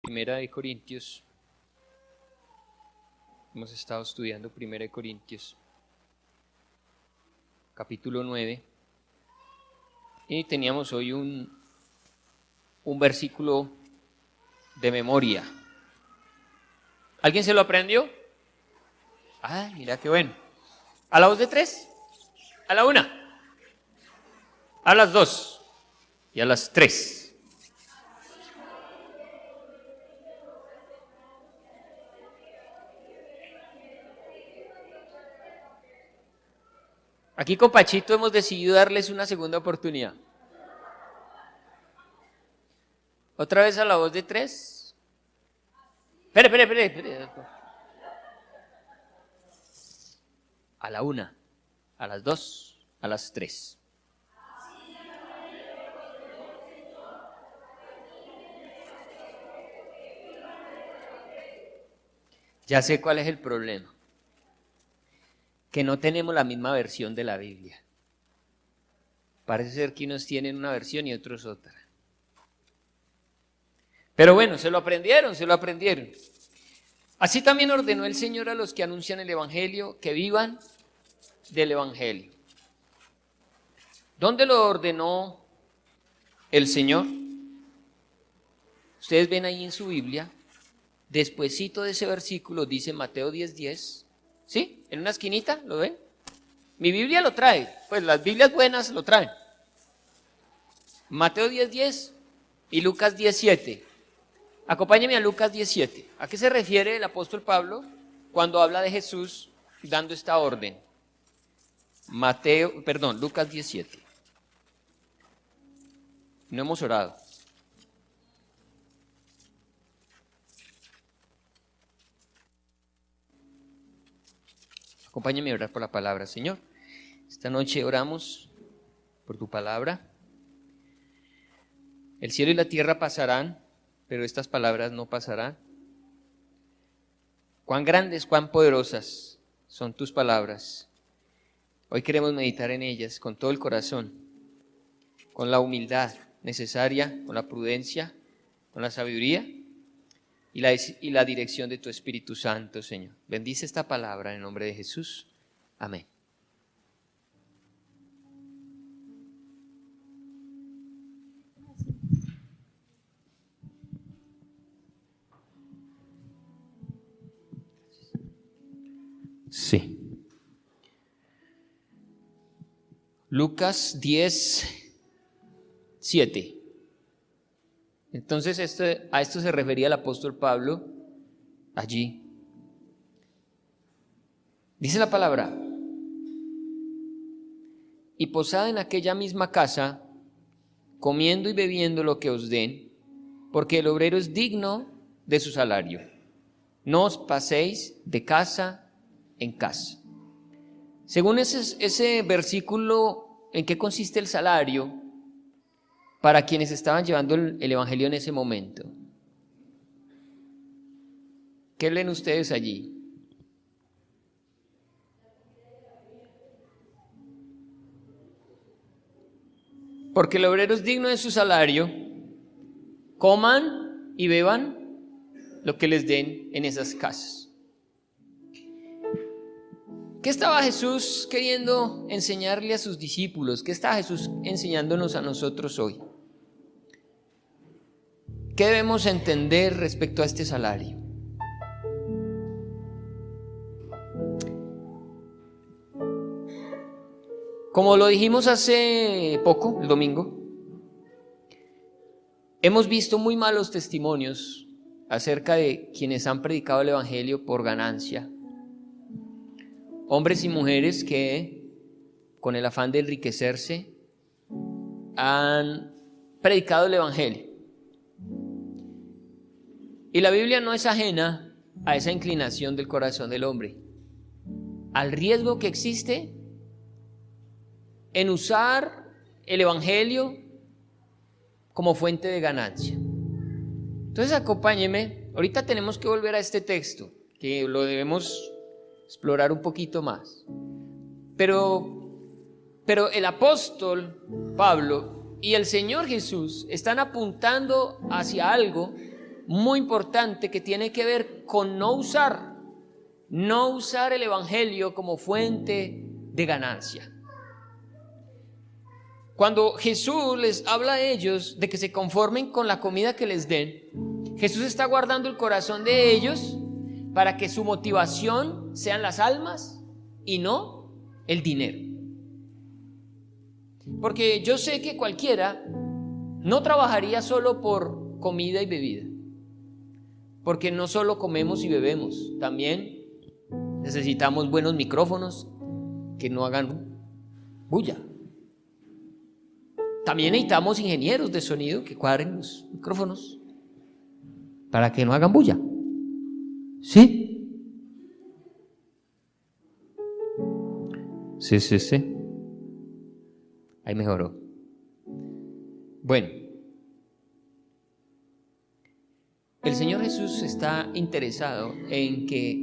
Primera de Corintios. Hemos estado estudiando Primera de Corintios, capítulo 9. Y teníamos hoy un versículo de memoria. ¿Alguien se lo aprendió? Ay, mira qué bueno. ¿A la voz de 3? ¿A la 1? ¿A las 2? ¿Y a las 3? Aquí con Pachito hemos decidido darles una segunda oportunidad. ¿Otra vez a la voz de 3? Espere. A la 1, a las 2, a las 3. Ya sé cuál es el problema. Que no tenemos la misma versión de la Biblia. Parece ser que unos tienen una versión y otros otra. Pero bueno, se lo aprendieron. Así también ordenó el Señor a los que anuncian el Evangelio, que vivan del Evangelio. ¿Dónde lo ordenó el Señor? Ustedes ven ahí en su Biblia, despuesito de ese versículo dice Mateo 10:10. ¿Sí? En una esquinita, ¿lo ven? Mi Biblia lo trae, pues las Biblias buenas lo traen. Mateo 10:10 y Lucas 10:7. Acompáñenme a Lucas 10:7. ¿A qué se refiere el apóstol Pablo cuando habla de Jesús dando esta orden? Lucas 10:7. No hemos orado. Acompáñame a orar por la palabra, Señor. Esta noche oramos por tu palabra. El cielo y la tierra pasarán, pero estas palabras no pasarán. Cuán grandes, cuán poderosas son tus palabras. Hoy queremos meditar en ellas con todo el corazón, con la humildad necesaria, con la prudencia, con la sabiduría y la dirección de tu Espíritu Santo, Señor. Bendice esta palabra en el nombre de Jesús. Amén. Sí. Lucas 10:7. Entonces a esto se refería el apóstol Pablo allí. Dice la palabra: y posad en aquella misma casa, comiendo y bebiendo lo que os den, porque el obrero es digno de su salario. No os paséis de casa en casa. Según ese versículo, ¿en qué consiste el salario para quienes estaban llevando el evangelio en ese momento? ¿Qué leen ustedes allí? Porque el obrero es digno de su salario, coman y beban lo que les den en esas casas. ¿Qué estaba Jesús queriendo enseñarle a sus discípulos? ¿Qué está Jesús enseñándonos a nosotros hoy? ¿Qué debemos entender respecto a este salario? Como lo dijimos hace poco, el domingo, hemos visto muy malos testimonios acerca de quienes han predicado el evangelio por ganancia. Hombres y mujeres que, con el afán de enriquecerse, han predicado el evangelio. Y la Biblia no es ajena a esa inclinación del corazón del hombre, al riesgo que existe en usar el evangelio como fuente de ganancia. Entonces acompáñeme, ahorita tenemos que volver a este texto, que lo debemos explorar un poquito más. Pero el apóstol Pablo y el Señor Jesús están apuntando hacia algo muy importante que tiene que ver con no usar el evangelio como fuente de ganancia. Cuando Jesús les habla a ellos de que se conformen con la comida que les den, Jesús está guardando el corazón de ellos para que su motivación sean las almas y no el dinero. Porque yo sé que cualquiera no trabajaría solo por comida y bebida, porque no solo comemos y bebemos, también necesitamos buenos micrófonos que no hagan bulla. También necesitamos ingenieros de sonido que cuadren los micrófonos para que no hagan bulla. ¿Sí? Sí. Ahí mejoró. Bueno, el Señor Jesús está interesado en que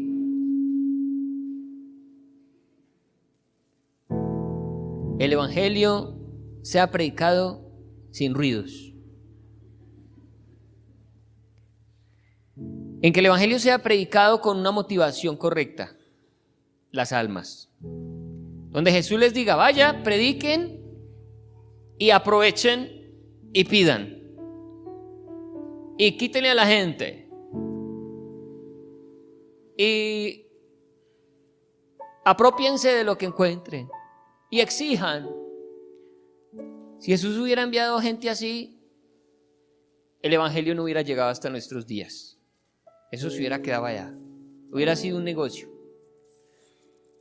el evangelio sea predicado sin ruidos, en que el evangelio sea predicado con una motivación correcta, las almas, donde Jesús les diga: vaya, prediquen y aprovechen y pidan y quítenle a la gente y apropiense de lo que encuentren y exijan. Si Jesús hubiera enviado gente así, el evangelio no hubiera llegado hasta nuestros días. Eso se hubiera quedado allá, hubiera sido un negocio.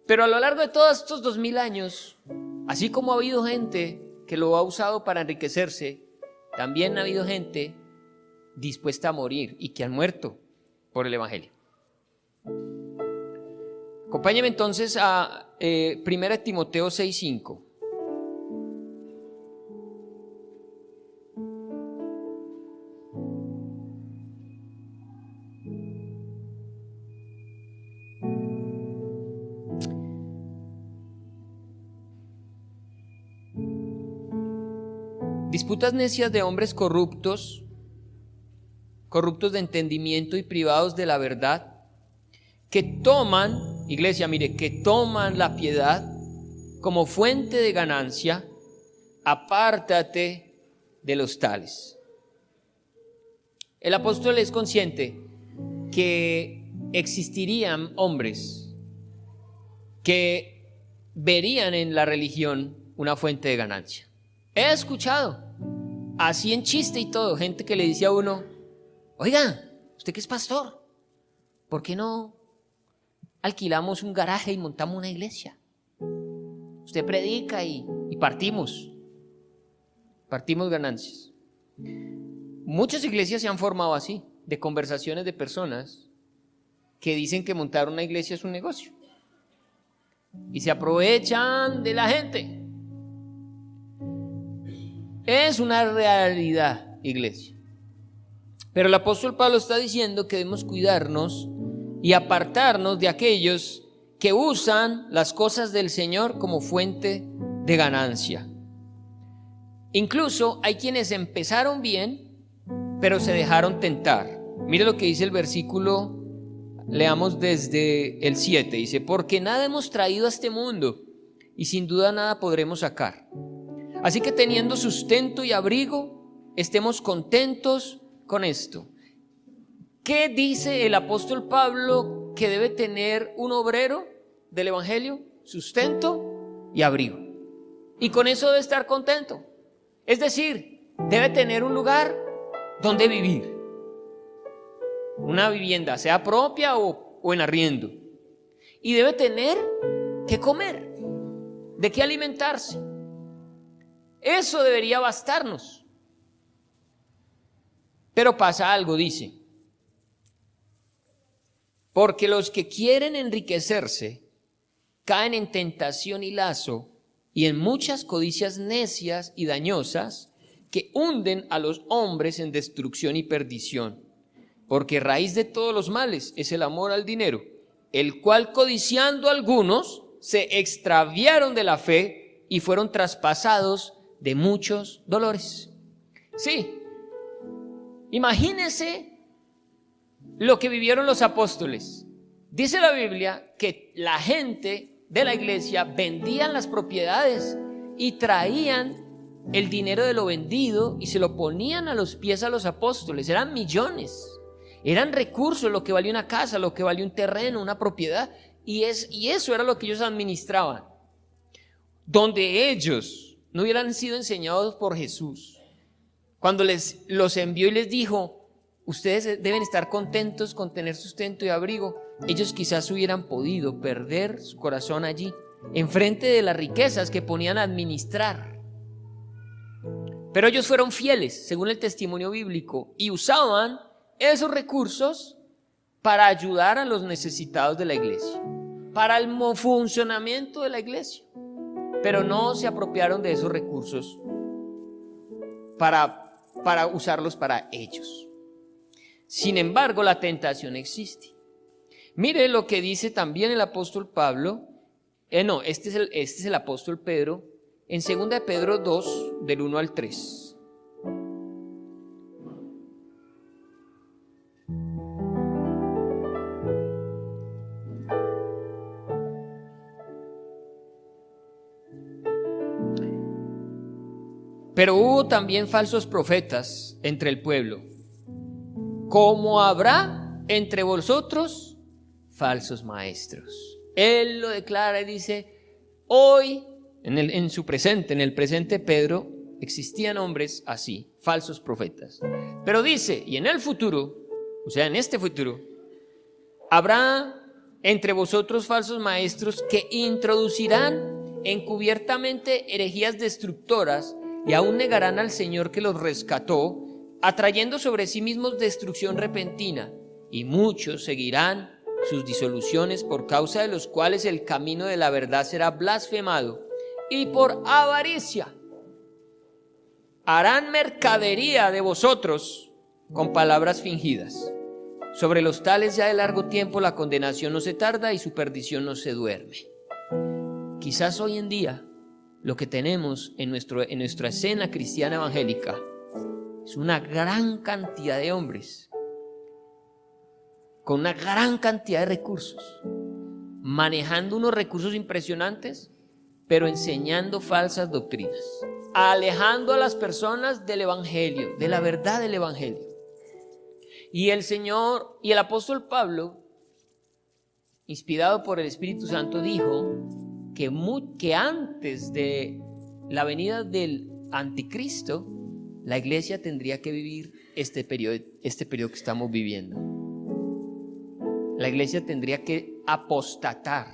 Pero a lo largo de todos estos 2000 años, así como ha habido gente que lo ha usado para enriquecerse, también ha habido gente dispuesta a morir y que han muerto por el evangelio. Acompáñame entonces a 1 Timoteo 6:5. Disputas necias de hombres corruptos de entendimiento y privados de la verdad, que toman, iglesia, mire, que toman la piedad como fuente de ganancia. Apártate de los tales. El apóstol es consciente que existirían hombres que verían en la religión una fuente de ganancia. He escuchado, así en chiste y todo, gente que le dice a uno: oiga, usted que es pastor, ¿por qué no alquilamos un garaje y montamos una iglesia? Usted predica y partimos ganancias. Muchas iglesias se han formado así, de conversaciones de personas que dicen que montar una iglesia es un negocio y se aprovechan de la gente. Es una realidad, iglesia. Pero el apóstol Pablo está diciendo que debemos cuidarnos y apartarnos de aquellos que usan las cosas del Señor como fuente de ganancia. Incluso hay quienes empezaron bien, pero se dejaron tentar. Mire lo que dice el versículo, leamos desde el 7. Dice: porque nada hemos traído a este mundo y sin duda nada podremos sacar. Así que teniendo sustento y abrigo, estemos contentos con esto. ¿Qué dice el apóstol Pablo que debe tener un obrero del evangelio? Sustento y abrigo. Y con eso debe estar contento. Es decir, debe tener un lugar donde vivir. Una vivienda, sea propia o en arriendo. Y debe tener que comer, de qué alimentarse. Eso debería bastarnos. Pero pasa algo, dice: porque los que quieren enriquecerse caen en tentación y lazo y en muchas codicias necias y dañosas que hunden a los hombres en destrucción y perdición. Porque raíz de todos los males es el amor al dinero, el cual codiciando algunos se extraviaron de la fe y fueron traspasados de muchos dolores. Sí, imagínese lo que vivieron los apóstoles. Dice la Biblia que la gente de la iglesia vendían las propiedades y traían el dinero de lo vendido y se lo ponían a los pies a los apóstoles. Eran millones, eran recursos, lo que valía una casa, lo que valía un terreno, una propiedad, y eso era lo que ellos administraban. Donde ellos no hubieran sido enseñados por Jesús, cuando los envió y les dijo: ustedes deben estar contentos con tener sustento y abrigo, ellos quizás hubieran podido perder su corazón allí, enfrente de las riquezas que ponían a administrar. Pero ellos fueron fieles, según el testimonio bíblico, y usaban esos recursos para ayudar a los necesitados de la iglesia, para el funcionamiento de la iglesia. Pero no se apropiaron de esos recursos para usarlos para ellos. Sin embargo, la tentación existe. Mire lo que dice también el apóstol Pablo. Este es el apóstol Pedro, en 2 de Pedro 2, del 1 al 3. Pero hubo también falsos profetas entre el pueblo, como habrá entre vosotros falsos maestros. Él lo declara y dice: hoy, en el presente Pedro, existían hombres así, falsos profetas. Pero dice: y en el futuro, o sea, en este futuro, habrá entre vosotros falsos maestros que introducirán encubiertamente herejías destructoras, y aún negarán al Señor que los rescató, atrayendo sobre sí mismos destrucción repentina, y muchos seguirán sus disoluciones, por causa de los cuales el camino de la verdad será blasfemado, y por avaricia harán mercadería de vosotros con palabras fingidas. Sobre los tales ya de largo tiempo la condenación no se tarda y su perdición no se duerme. Quizás hoy en día lo que tenemos en nuestra escena cristiana evangélica es una gran cantidad de hombres con una gran cantidad de recursos, manejando unos recursos impresionantes, pero enseñando falsas doctrinas, alejando a las personas del evangelio, de la verdad del evangelio. Y el Señor y el apóstol Pablo, inspirado por el Espíritu Santo, dijo que antes de la venida del anticristo, la iglesia tendría que vivir este periodo que estamos viviendo. La iglesia tendría que apostatar,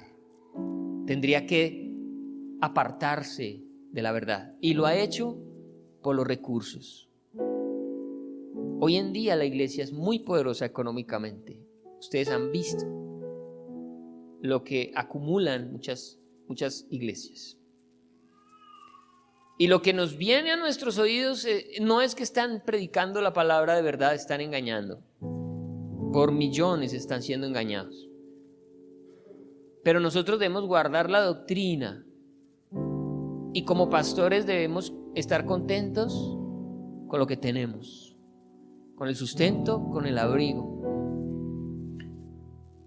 tendría que apartarse de la verdad, y lo ha hecho por los recursos. Hoy en día la iglesia es muy poderosa económicamente. Ustedes han visto lo que acumulan muchas iglesias. Y lo que nos viene a nuestros oídos no es que están predicando la palabra de verdad, están engañando. Por millones están siendo engañados. Pero nosotros debemos guardar la doctrina, y como pastores debemos estar contentos con lo que tenemos, con el sustento, con el abrigo.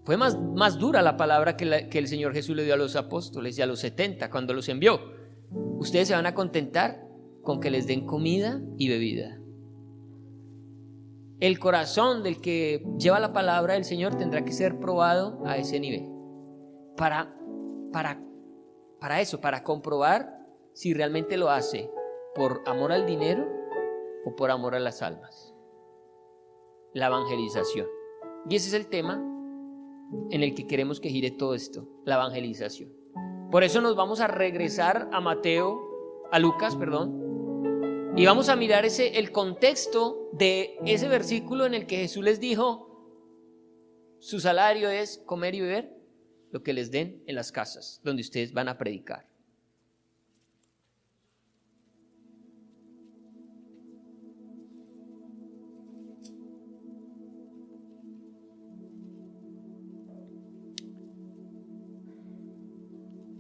Fue más dura la palabra que el Señor Jesús le dio a los apóstoles y a los 70 cuando los envió. Ustedes se van a contentar con que les den comida y bebida. El corazón del que lleva la palabra del Señor tendrá que ser probado a ese nivel. Para eso, para comprobar si realmente lo hace por amor al dinero o por amor a las almas. La evangelización. Y ese es el tema en el que queremos que gire todo esto, la evangelización. Por eso nos vamos a regresar a Lucas, y vamos a mirar el contexto de ese versículo en el que Jesús les dijo: su salario es comer y beber lo que les den en las casas donde ustedes van a predicar.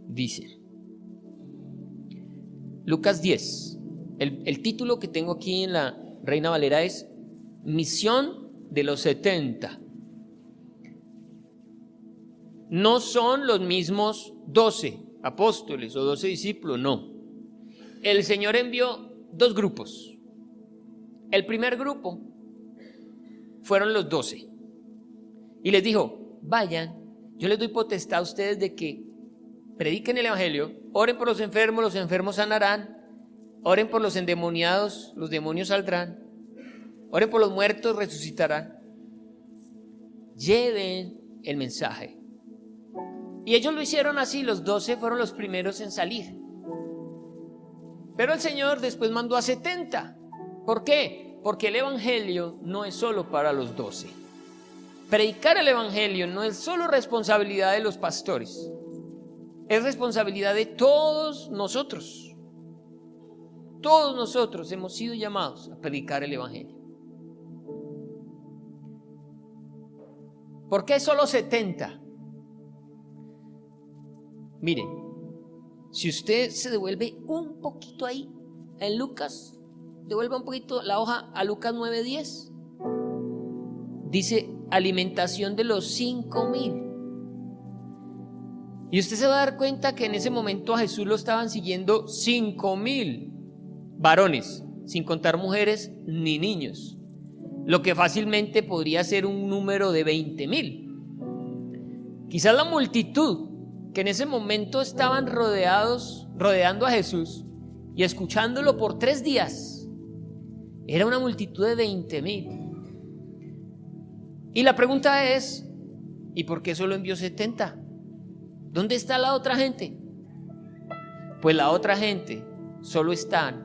Dice Lucas 10, el título que tengo aquí en la Reina Valera es Misión de los 70. no son los mismos 12 apóstoles o 12 discípulos, no. El Señor envió 2 grupos. El primer grupo fueron los 12 y les dijo: vayan, yo les doy potestad a ustedes de que prediquen el evangelio, oren por los enfermos sanarán, oren por los endemoniados, los demonios saldrán, oren por los muertos, resucitarán. Lleven el mensaje. Y ellos lo hicieron así, los 12 fueron los primeros en salir. Pero el Señor después mandó a 70. ¿Por qué? Porque el evangelio no es solo para los 12. Predicar el evangelio no es solo responsabilidad de los pastores, es responsabilidad de todos nosotros. Todos nosotros hemos sido llamados a predicar el evangelio. ¿Por qué solo 70? Miren, si usted se devuelve un poquito ahí, en Lucas, devuelva un poquito la hoja a Lucas 9:10. Dice alimentación de los 5,000. Y usted se va a dar cuenta que en ese momento a Jesús lo estaban siguiendo 5,000 varones, sin contar mujeres ni niños, lo que fácilmente podría ser un número de 20,000. Quizás la multitud que en ese momento estaban rodeando a Jesús y escuchándolo por 3 días, era una multitud de 20,000. Y la pregunta es: ¿y por qué solo envió 70? ¿Dónde está la otra gente? Pues la otra gente solo están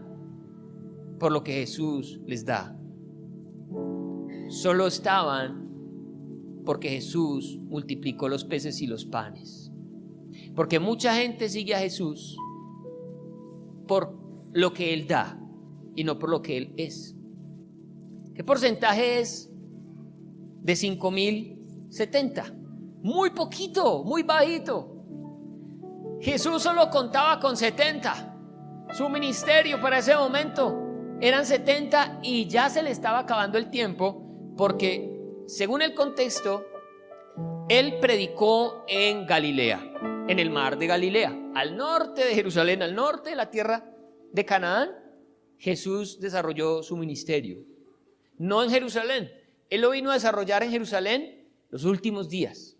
por lo que Jesús les da. Solo estaban porque Jesús multiplicó los peces y los panes. Porque mucha gente sigue a Jesús por lo que Él da y no por lo que Él es. ¿Qué porcentaje es de 5,000? 70. Muy poquito, muy bajito. Jesús solo contaba con 70. Su ministerio para ese momento eran 70 y ya se le estaba acabando el tiempo, porque según el contexto, Él predicó en Galilea, en el mar de Galilea, al norte de Jerusalén, al norte de la tierra de Canaán. Jesús desarrolló su ministerio, no en Jerusalén. Él lo vino a desarrollar en Jerusalén los últimos días.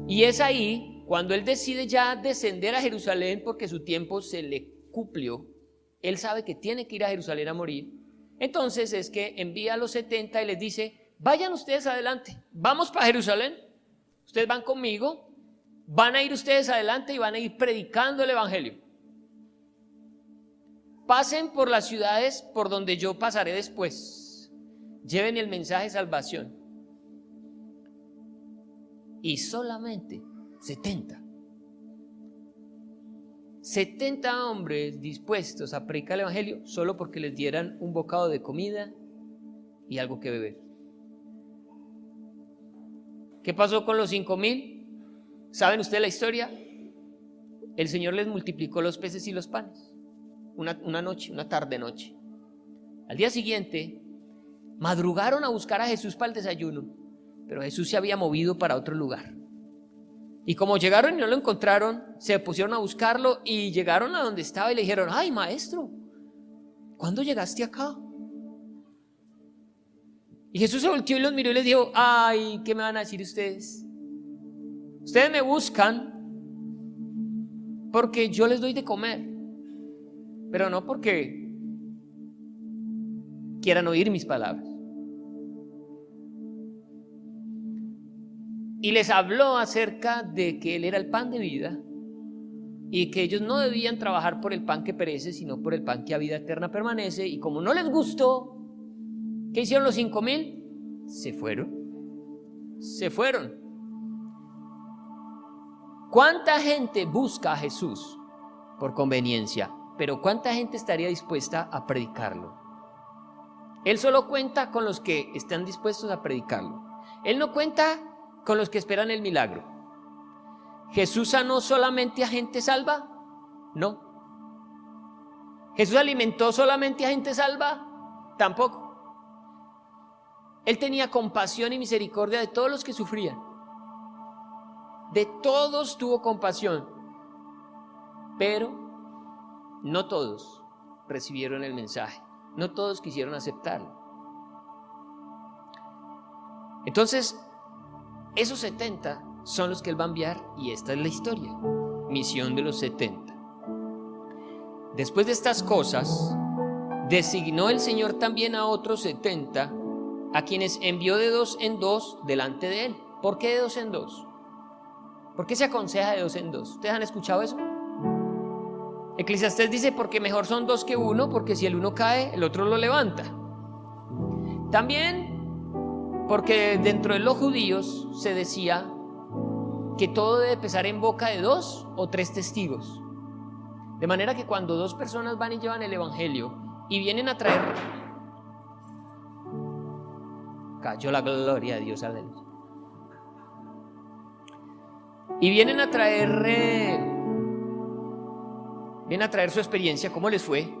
Y es ahí cuando Él decide ya descender a Jerusalén, porque su tiempo se le cumplió. Él sabe que tiene que ir a Jerusalén a morir. Entonces es que envía a los 70 y les dice: vayan ustedes adelante, vamos para Jerusalén, ustedes van conmigo, van a ir ustedes adelante y van a ir predicando el evangelio. Pasen por las ciudades por donde yo pasaré después, lleven el mensaje de salvación. Y solamente 70 hombres dispuestos a predicar el evangelio solo porque les dieran un bocado de comida y algo que beber. ¿Qué pasó con los 5,000? ¿Saben ustedes la historia? El Señor les multiplicó los peces y los panes una noche, una tarde-noche. Al día siguiente madrugaron a buscar a Jesús para el desayuno, pero Jesús se había movido para otro lugar. Y como llegaron y no lo encontraron, se pusieron a buscarlo y llegaron a donde estaba y le dijeron: ay, maestro, ¿cuándo llegaste acá? Y Jesús se volteó y los miró y les dijo: ay, ¿qué me van a decir ustedes? Ustedes me buscan porque yo les doy de comer, pero no porque quieran oír mis palabras. Y les habló acerca de que Él era el pan de vida y que ellos no debían trabajar por el pan que perece, sino por el pan que a vida eterna permanece. Y como no les gustó, ¿qué hicieron los 5,000? Se fueron. ¿Cuánta gente busca a Jesús por conveniencia? Pero ¿cuánta gente estaría dispuesta a predicarlo? Él solo cuenta con los que están dispuestos a predicarlo. Él no cuenta con los que esperan el milagro. ¿Jesús sanó solamente a gente salva? No. ¿Jesús alimentó solamente a gente salva? Tampoco. Él tenía compasión y misericordia de todos los que sufrían. De todos tuvo compasión, pero no todos recibieron el mensaje, no todos quisieron aceptarlo. Entonces, esos 70 son los que él va a enviar, y esta es la historia, misión de los 70. Después de estas cosas, designó el Señor también a otros 70, a quienes envió de 2 en 2 delante de él. ¿Por qué de 2 en 2? ¿Por qué se aconseja de 2 en 2? ¿Ustedes han escuchado eso? Eclesiastés dice, porque mejor son 2 que 1, porque si el uno cae, el otro lo levanta. También porque dentro de los judíos se decía que todo debe pesar en boca de 2 o 3 testigos. De manera que cuando 2 personas van y llevan el evangelio y vienen a traer... Cayó la gloria de Dios, aleluya. Y vienen a traer su experiencia, cómo les fue.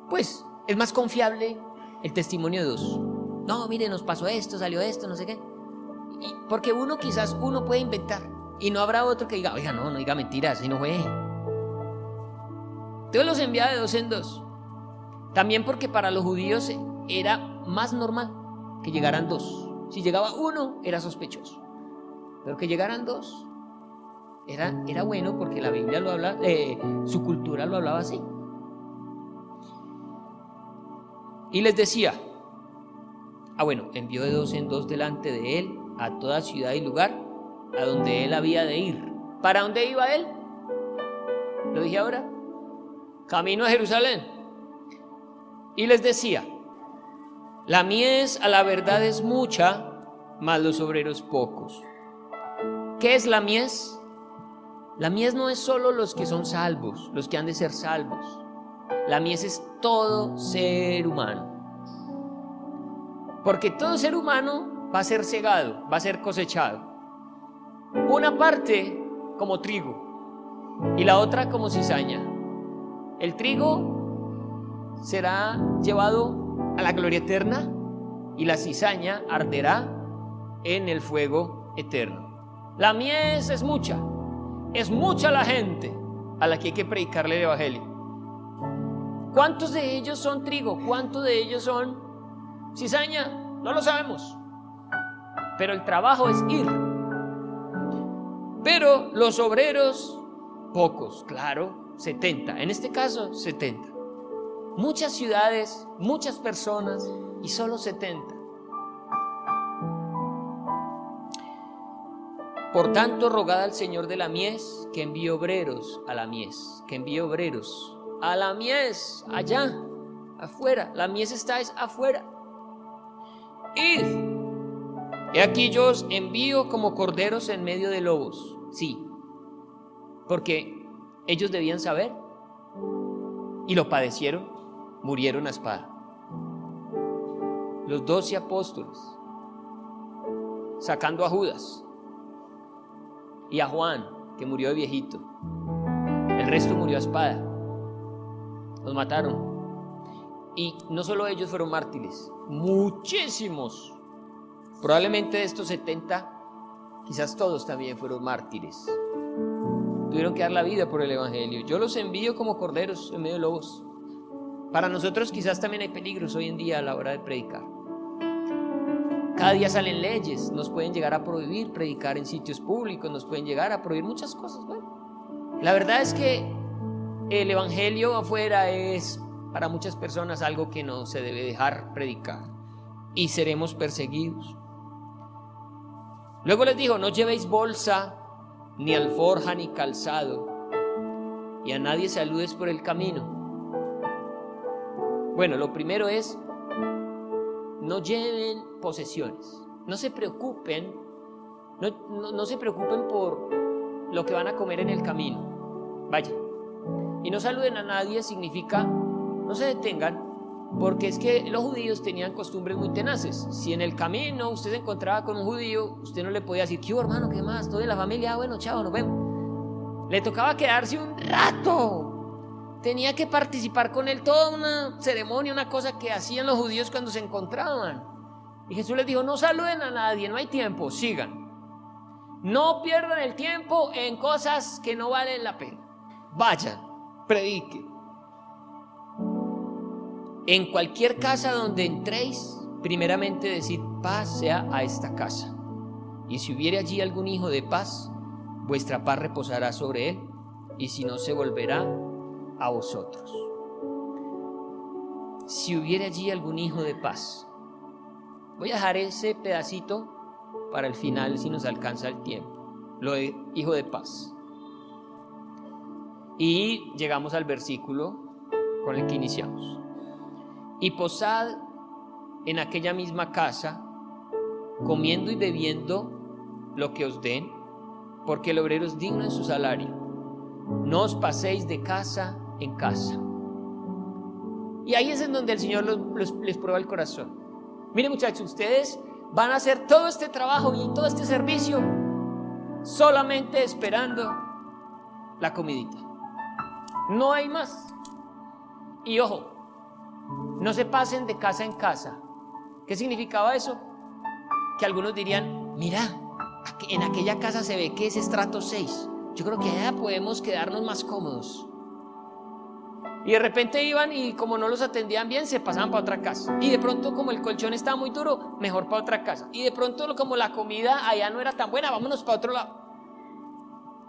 Pues es más confiable el testimonio de 2. No, mire, nos pasó esto, salió esto, no sé qué. Porque quizás uno puede inventar, y no habrá otro que diga, oiga, no diga mentiras, así no fue. Entonces los envía de 2 en 2. También porque para los judíos era más normal que llegaran 2. Si llegaba 1 era sospechoso, pero que llegaran 2 era bueno, porque la Biblia lo habla, su cultura lo hablaba así. Y les decía, envió de 2 en 2 delante de él a toda ciudad y lugar a donde él había de ir. ¿Para dónde iba él? Lo dije ahora, camino a Jerusalén. Y les decía, la mies a la verdad es mucha, mas los obreros pocos. ¿Qué es la mies? La mies no es solo los que son salvos, los que han de ser salvos. La mies es todo ser humano. Porque todo ser humano va a ser segado, va a ser cosechado. Una parte como trigo y la otra como cizaña. El trigo será llevado a la gloria eterna y la cizaña arderá en el fuego eterno. La mies es mucha la gente a la que hay que predicarle el evangelio. ¿Cuántos de ellos son trigo? ¿Cuántos de ellos son cizaña? No lo sabemos, pero el trabajo es ir. Pero los obreros, pocos, claro, 70, en este caso 70. Muchas ciudades, muchas personas y solo 70. Por tanto, rogad al Señor de la mies que envíe obreros a la mies, que envíe obreros a la mies, allá, afuera. La mies está afuera. Id. He aquí yo os envío como corderos en medio de lobos. Sí, porque ellos debían saber y lo padecieron, murieron a espada. Los 12 apóstoles, sacando a Judas y a Juan, que murió de viejito. El resto murió a espada. Los mataron. Y no solo ellos fueron mártires, muchísimos. Probablemente de estos 70, quizás todos también fueron mártires. Tuvieron que dar la vida por el evangelio. Yo los envío como corderos en medio de lobos. Para nosotros quizás también hay peligros hoy en día a la hora de predicar. Cada día salen leyes, nos pueden llegar a prohibir predicar en sitios públicos, nos pueden llegar a prohibir muchas cosas. Bueno, la verdad es que el evangelio afuera es para muchas personas algo que no se debe dejar predicar y seremos perseguidos. Luego les dijo, no llevéis bolsa, ni alforja, ni calzado, y a nadie saludes por el camino. Bueno, lo primero es, no lleven posesiones, no se preocupen, no se preocupen por lo que van a comer en el camino. Vaya, y no saluden a nadie significa, no se detengan, porque es que los judíos tenían costumbres muy tenaces. Si en el camino usted se encontraba con un judío, usted no le podía decir, ¿qué hubo, hermano? ¿Qué más? ¿Todo en la familia? Bueno, chao, nos vemos. Le tocaba quedarse un rato. Tenía que participar con él, toda una ceremonia, una cosa que hacían los judíos cuando se encontraban. Y Jesús les dijo, no saluden a nadie, no hay tiempo, sigan. No pierdan el tiempo en cosas que no valen la pena. Vayan, prediquen. En cualquier casa donde entréis, primeramente decid: paz sea a esta casa. Y si hubiere allí algún hijo de paz, vuestra paz reposará sobre él, y si no, se volverá a vosotros. Si hubiere allí algún hijo de paz. Voy a dejar ese pedacito para el final si nos alcanza el tiempo. Lo de hijo de paz. Y llegamos al versículo con el que iniciamos. Y posad en aquella misma casa, comiendo y bebiendo lo que os den, porque el obrero es digno en su salario. No os paséis de casa en casa. Y ahí es en donde el Señor les prueba el corazón. Miren, muchachos, ustedes van a hacer todo este trabajo y todo este servicio solamente esperando la comidita. No hay más. Y ojo, no se pasen de casa en casa. ¿Qué significaba eso? Que algunos dirían: mira, en aquella casa se ve que es estrato 6. Yo creo que allá podemos quedarnos más cómodos. Y de repente iban y como no los atendían bien, se pasaban para otra casa. Y de pronto, como el colchón estaba muy duro, mejor para otra casa. Y de pronto, como la comida allá no era tan buena, vámonos para otro lado.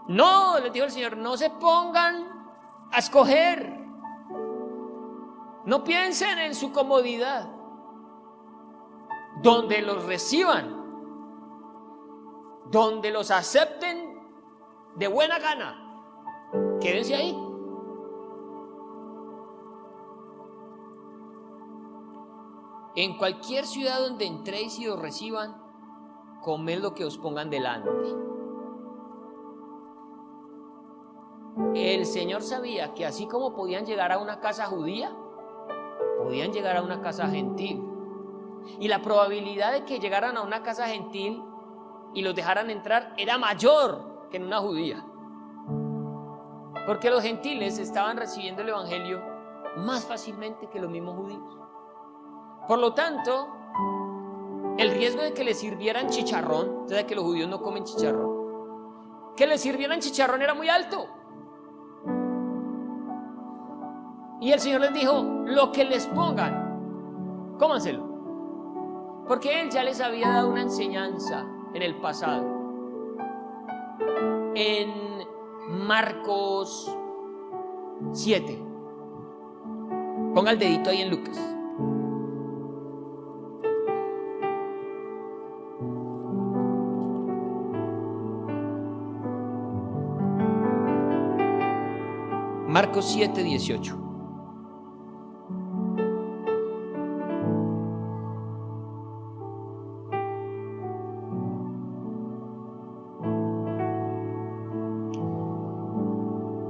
No, les dijo el Señor, no se pongan a escoger. No piensen en su comodidad. Donde los reciban, donde los acepten de buena gana, quédense ahí. En cualquier ciudad donde entréis y os reciban, comed lo que os pongan delante. El Señor sabía que así como podían llegar a una casa judía, podían llegar a una casa gentil. Y la probabilidad de que llegaran a una casa gentil y los dejaran entrar era mayor que en una judía. Porque los gentiles estaban recibiendo el evangelio más fácilmente que los mismos judíos. Por lo tanto, el riesgo de que les sirvieran chicharrón, ¿sabes que los judíos no comen chicharrón? Que les sirvieran chicharrón era muy alto. Y el Señor les dijo: lo que les pongan, cómanselo. Porque Él ya les había dado una enseñanza en el pasado. En Marcos 7. Ponga el dedito ahí en Lucas. Marcos 7, 18.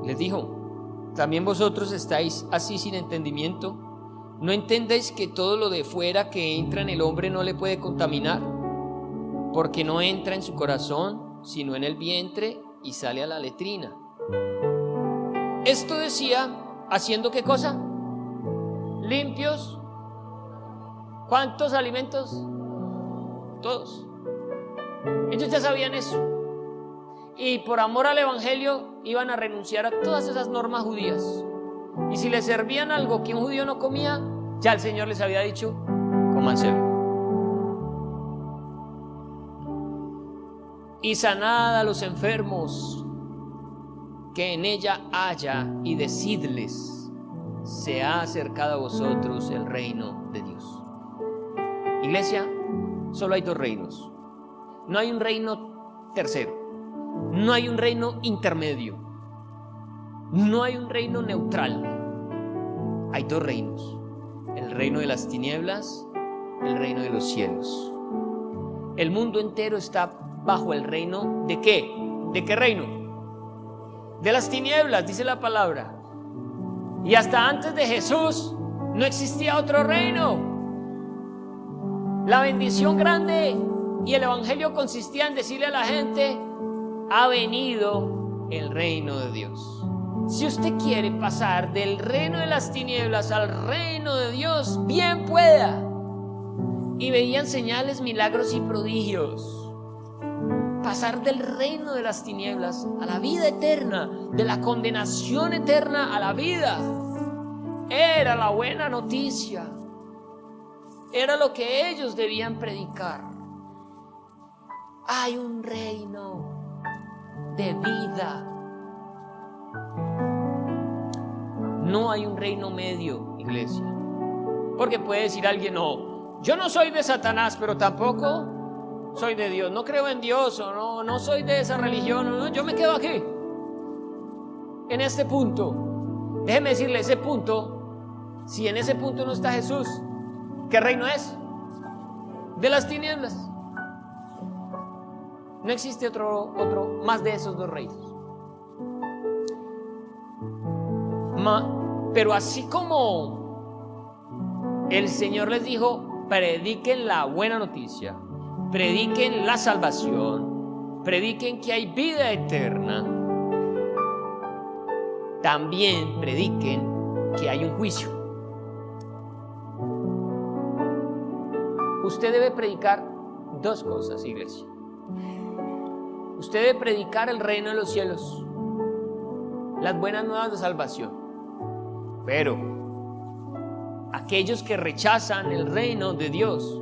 Les dijo: ¿también vosotros estáis así sin entendimiento? ¿No entendéis que todo lo de fuera que entra en el hombre no le puede contaminar? Porque no entra en su corazón, sino en el vientre y sale a la letrina. Esto decía, ¿haciendo qué cosa? Limpios. ¿Cuántos alimentos? Todos. Ellos ya sabían eso. Y por amor al evangelio iban a renunciar a todas esas normas judías. Y si les servían algo que un judío no comía, ya el Señor les había dicho: cómanselo. Y sanad a los enfermos que en ella haya, y decidles: se ha acercado a vosotros el reino de Dios. Iglesia, solo hay dos reinos. No hay un reino tercero. No hay un reino intermedio. No hay un reino neutral. Hay dos reinos: el reino de las tinieblas, el reino de los cielos. El mundo entero está bajo el reino ¿de qué? ¿De qué reino? De las tinieblas, dice la palabra. Y hasta antes de Jesús no existía otro reino. La bendición grande y el evangelio consistía en decirle a la gente: ha venido el reino de Dios. Si usted quiere pasar del reino de las tinieblas al reino de Dios, bien pueda. Y veían señales, milagros y prodigios. Pasar del reino de las tinieblas a la vida eterna, de la condenación eterna a la vida. Era la buena noticia. Era lo que ellos debían predicar. Hay un reino de vida. No hay un reino medio, iglesia. Porque puede decir alguien, no, yo no soy de Satanás, pero tampoco soy de Dios. No creo en Dios, o no soy de esa religión. No, yo me quedo aquí, en este punto. Déjeme decirle, ese punto, si en ese punto no está Jesús, ¿qué reino es? De las tinieblas. No existe otro más de esos dos reinos. Pero así como el Señor les dijo, prediquen la buena noticia, prediquen la salvación, prediquen que hay vida eterna, también prediquen que hay un juicio. Usted debe predicar dos cosas, iglesia. Usted debe predicar el reino de los cielos, las buenas nuevas de salvación. Pero aquellos que rechazan el reino de Dios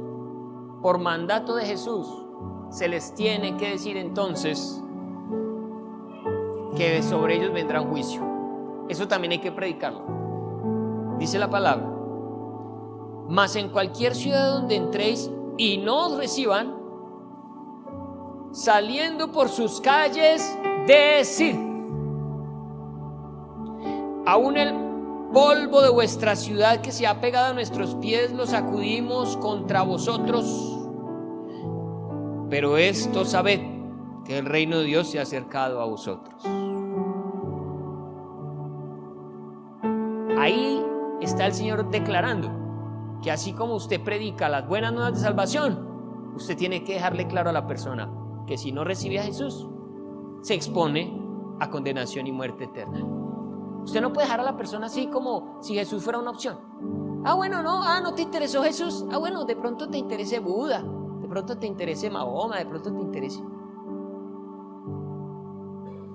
por mandato de Jesús, se les tiene que decir entonces que sobre ellos vendrá un juicio. Eso también hay que predicarlo. Dice la palabra: mas en cualquier ciudad donde entréis y no os reciban, saliendo por sus calles, decid: aún el polvo de vuestra ciudad que se ha pegado a nuestros pies lo sacudimos contra vosotros. Pero esto sabed, que el reino de Dios se ha acercado a vosotros. Ahí está el Señor declarando que así como usted predica las buenas nuevas de salvación, usted tiene que dejarle claro a la persona que si no recibe a Jesús, se expone a condenación y muerte eterna. Usted no puede dejar a la persona así como si Jesús fuera una opción. Bueno, no te interesó Jesús. Bueno, de pronto te interese Buda, de pronto te interese Mahoma, de pronto te interese.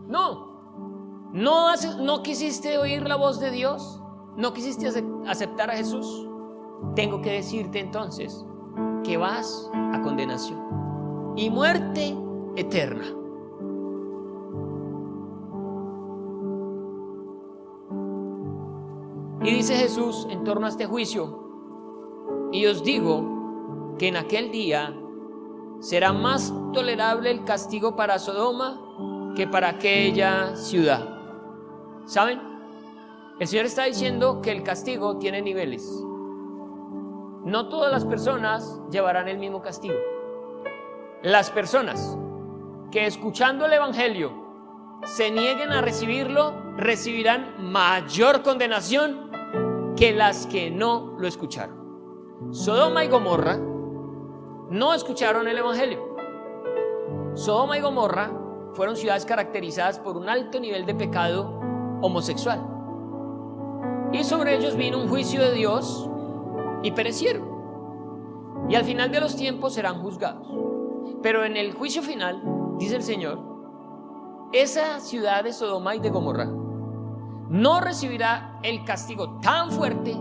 No quisiste oír la voz de Dios, no quisiste aceptar a Jesús. Tengo que decirte entonces que vas a condenación y muerte eterna. Y dice Jesús en torno a este juicio: y os digo que en aquel día será más tolerable el castigo para Sodoma que para aquella ciudad. ¿Saben? El Señor está diciendo que el castigo tiene niveles. No todas las personas llevarán el mismo castigo. Las personas que escuchando el Evangelio se nieguen a recibirlo, recibirán mayor condenación que las que no lo escucharon. Sodoma y Gomorra no escucharon el Evangelio. Sodoma y Gomorra fueron ciudades caracterizadas por un alto nivel de pecado homosexual, y sobre ellos vino un juicio de Dios y perecieron, y al final de los tiempos serán juzgados. Pero en el juicio final, dice el Señor, esa ciudad de Sodoma y de Gomorra no recibirá el castigo tan fuerte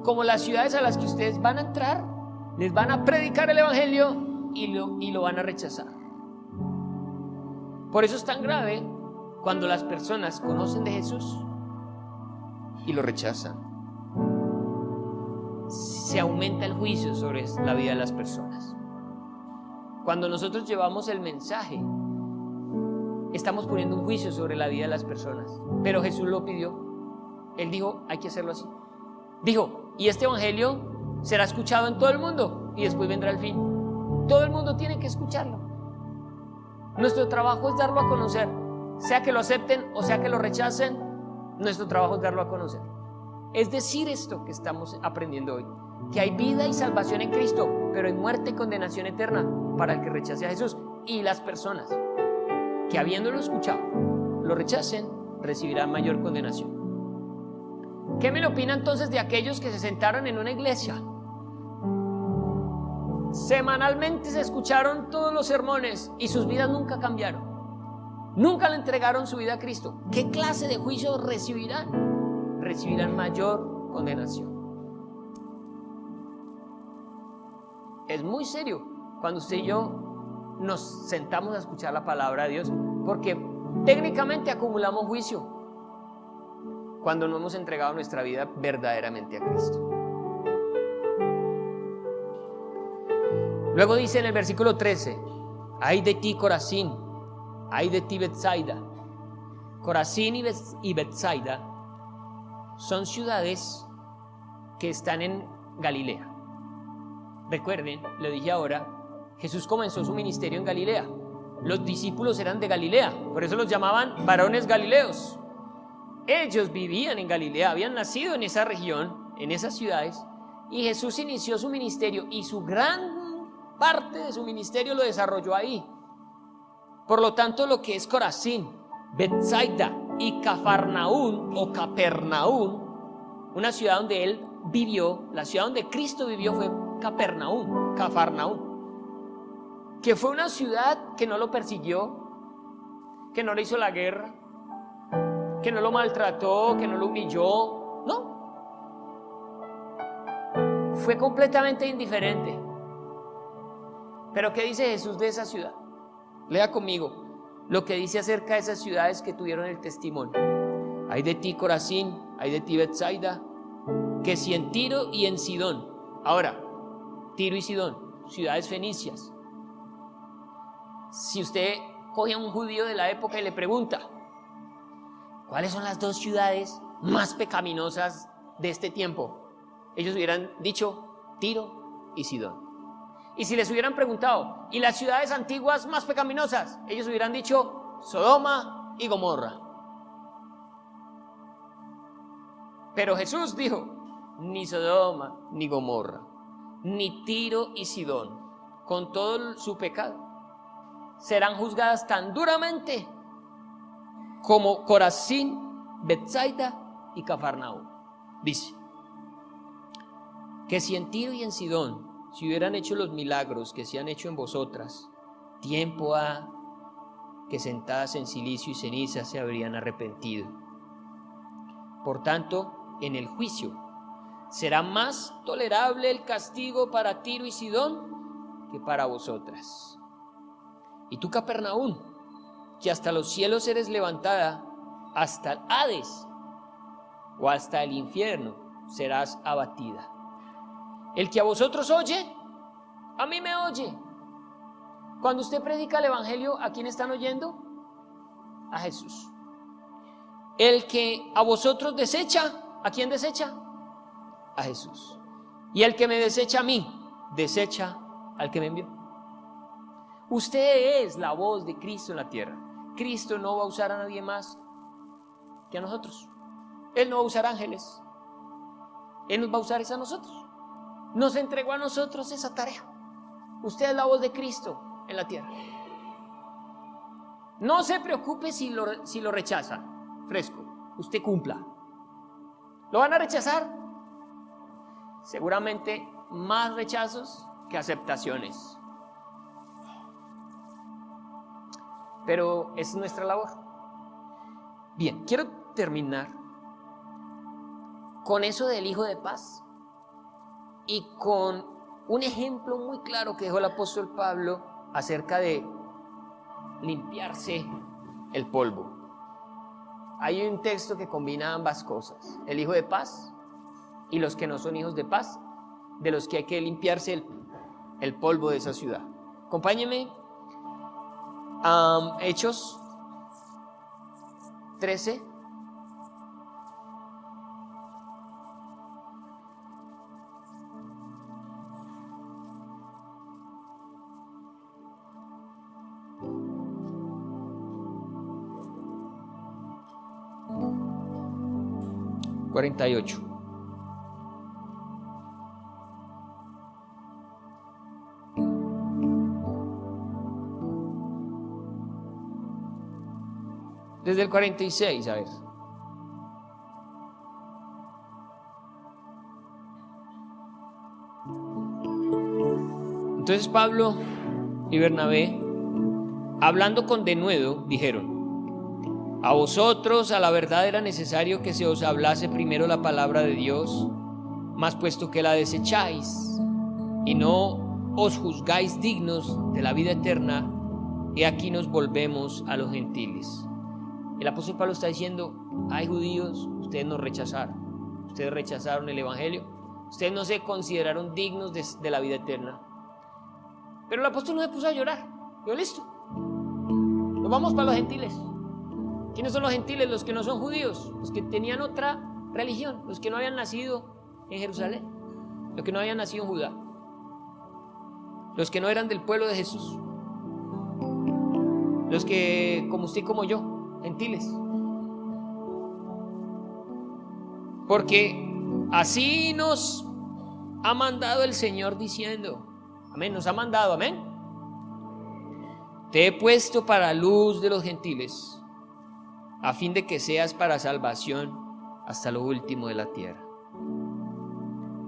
como las ciudades a las que ustedes van a entrar, les van a predicar el Evangelio y lo van a rechazar. Por eso es tan grave cuando las personas conocen de Jesús y lo rechazan. Se aumenta el juicio sobre la vida de las personas. Cuando nosotros llevamos el mensaje, estamos poniendo un juicio sobre la vida de las personas. Pero Jesús lo pidió. Él dijo, hay que hacerlo así. Dijo, y este evangelio será escuchado en todo el mundo y después vendrá el fin. Todo el mundo tiene que escucharlo. Nuestro trabajo es darlo a conocer. Sea que lo acepten o sea que lo rechacen, nuestro trabajo es darlo a conocer. Es decir, esto que estamos aprendiendo hoy, que hay vida y salvación en Cristo, pero hay muerte y condenación eterna para el que rechace a Jesús. Y las personas que habiéndolo escuchado lo rechacen, recibirán mayor condenación. ¿Qué me opina entonces de aquellos que se sentaron en una iglesia, Semanalmente se escucharon todos los sermones y sus vidas nunca cambiaron. Nunca le entregaron su vida a Cristo. ¿Qué clase de juicio recibirán? Recibirán mayor condenación. Es muy serio cuando usted y yo nos sentamos a escuchar la palabra de Dios, porque técnicamente acumulamos juicio cuando no hemos entregado nuestra vida verdaderamente a Cristo. Luego dice en el versículo 13: ay de ti, Corazín, ay de ti, Betsaida. Corazín y Betsaida son ciudades que están en Galilea. Recuerden, lo dije ahora, Jesús comenzó su ministerio en Galilea. Los discípulos eran de Galilea, por eso los llamaban varones galileos. Ellos vivían en Galilea, habían nacido en esa región, en esas ciudades, y Jesús inició su ministerio y su gran parte de su ministerio lo desarrolló ahí. Por lo tanto, lo que es Corazín, Betsaida y Cafarnaún o Capernaún, una ciudad donde él vivió, la ciudad donde Cristo vivió fue Cafarnaún, que fue una ciudad que no lo persiguió, que no le hizo la guerra, que no lo maltrató, que no lo humilló, no. Fue completamente indiferente. Pero ¿qué dice Jesús de esa ciudad? Lea conmigo lo que dice acerca de esas ciudades que tuvieron el testimonio. Ay de ti, Corazín, ay de ti, Betsaida, que si en Tiro y en Sidón. Ahora, Tiro y Sidón, ciudades fenicias. Si usted coge a un judío de la época y le pregunta, ¿cuáles son las dos ciudades más pecaminosas de este tiempo? Ellos hubieran dicho Tiro y Sidón. Y si les hubieran preguntado, ¿y las ciudades antiguas más pecaminosas? Ellos hubieran dicho Sodoma y Gomorra. Pero Jesús dijo, ni Sodoma ni Gomorra, ni Tiro y Sidón, con todo su pecado, serán juzgadas tan duramente como Corazín, Betsaida y Cafarnaún. Dice que si en Tiro y en Sidón se hubieran hecho los milagros que se han hecho en vosotras, tiempo ha que sentadas en silicio y ceniza se habrían arrepentido. Por tanto, en el juicio será más tolerable el castigo para Tiro y Sidón que para vosotras. Y tú, Capernaún, que hasta los cielos eres levantada, hasta el Hades o hasta el infierno serás abatida. El que a vosotros oye, a mí me oye. Cuando usted predica el evangelio, ¿a quién están oyendo? A Jesús. El que a vosotros desecha, ¿a quién desecha? A Jesús. Y el que me desecha a mí, desecha al que me envió. Usted es la voz de Cristo en la tierra. Cristo no va a usar a nadie más que a nosotros. Él no va a usar ángeles. Él nos va a usar a nosotros. Nos entregó a nosotros esa tarea. Usted es la voz de Cristo en la tierra. No se preocupe si lo rechazan. Fresco, usted cumpla. ¿Lo van a rechazar? Seguramente más rechazos que aceptaciones. Pero es nuestra labor. Bien, quiero terminar con eso del Hijo de Paz y con un ejemplo muy claro que dejó el apóstol Pablo acerca de limpiarse el polvo. Hay un texto que combina ambas cosas, el Hijo de Paz y los que no son hijos de paz, de los que hay que limpiarse el polvo de esa ciudad. Acompáñenme a Hechos 13. Desde el 46, a ver. Entonces Pablo y Bernabé, hablando con denuedo, dijeron: a vosotros a la verdad era necesario que se os hablase primero la palabra de Dios, mas puesto que la desecháis y no os juzgáis dignos de la vida eterna, he aquí nos volvemos a los gentiles. El apóstol Pablo está diciendo: hay judíos, ustedes nos rechazaron, ustedes rechazaron el evangelio, ustedes no se consideraron dignos de la vida eterna. Pero el apóstol no se puso a llorar. Yo, listo, nos vamos para los gentiles. ¿Quiénes son los gentiles? Los que no son judíos, los que tenían otra religión, los que no habían nacido en Jerusalén, los que no habían nacido en Judá, los que no eran del pueblo de Jesús, los que, como usted y como yo, gentiles. Porque así nos ha mandado el Señor diciendo, amén, nos ha mandado, amén. Te he puesto para luz de los gentiles, a fin de que seas para salvación hasta lo último de la tierra.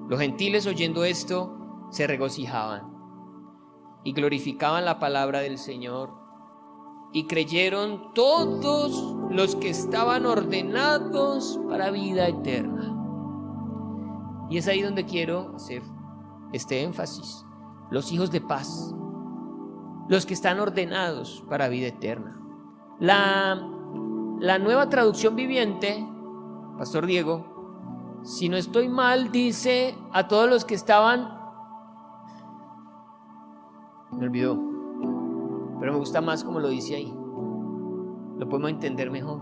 Los gentiles, oyendo esto, se regocijaban y glorificaban la palabra del Señor, y creyeron todos los que estaban ordenados para vida eterna. Y es ahí donde quiero hacer este énfasis: los hijos de paz, los que están ordenados para vida eterna. La Nueva Traducción Viviente, Pastor Diego, si no estoy mal, dice a todos los que estaban, me olvidó, pero me gusta más como lo dice ahí, lo podemos entender mejor.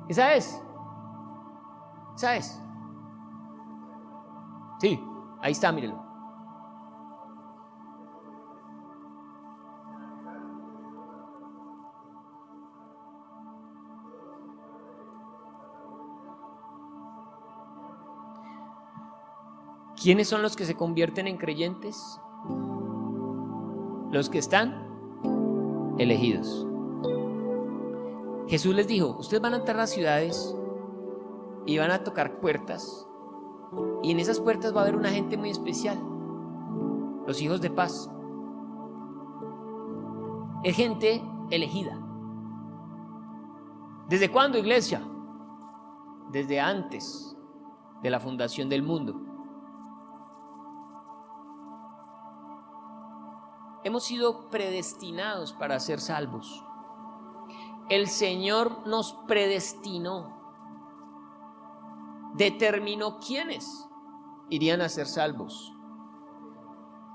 ¿Y sabes? ¿Sabes? Sí, ahí está, mírenlo. ¿Quiénes son los que se convierten en creyentes? Los que están elegidos. Jesús les dijo: ustedes van a entrar a las ciudades y van a tocar puertas, y en esas puertas va a haber una gente muy especial, los hijos de paz. Es gente elegida. ¿Desde cuándo, iglesia? Desde antes de la fundación del mundo. Hemos sido predestinados para ser salvos. El Señor nos predestinó, determinó quiénes irían a ser salvos.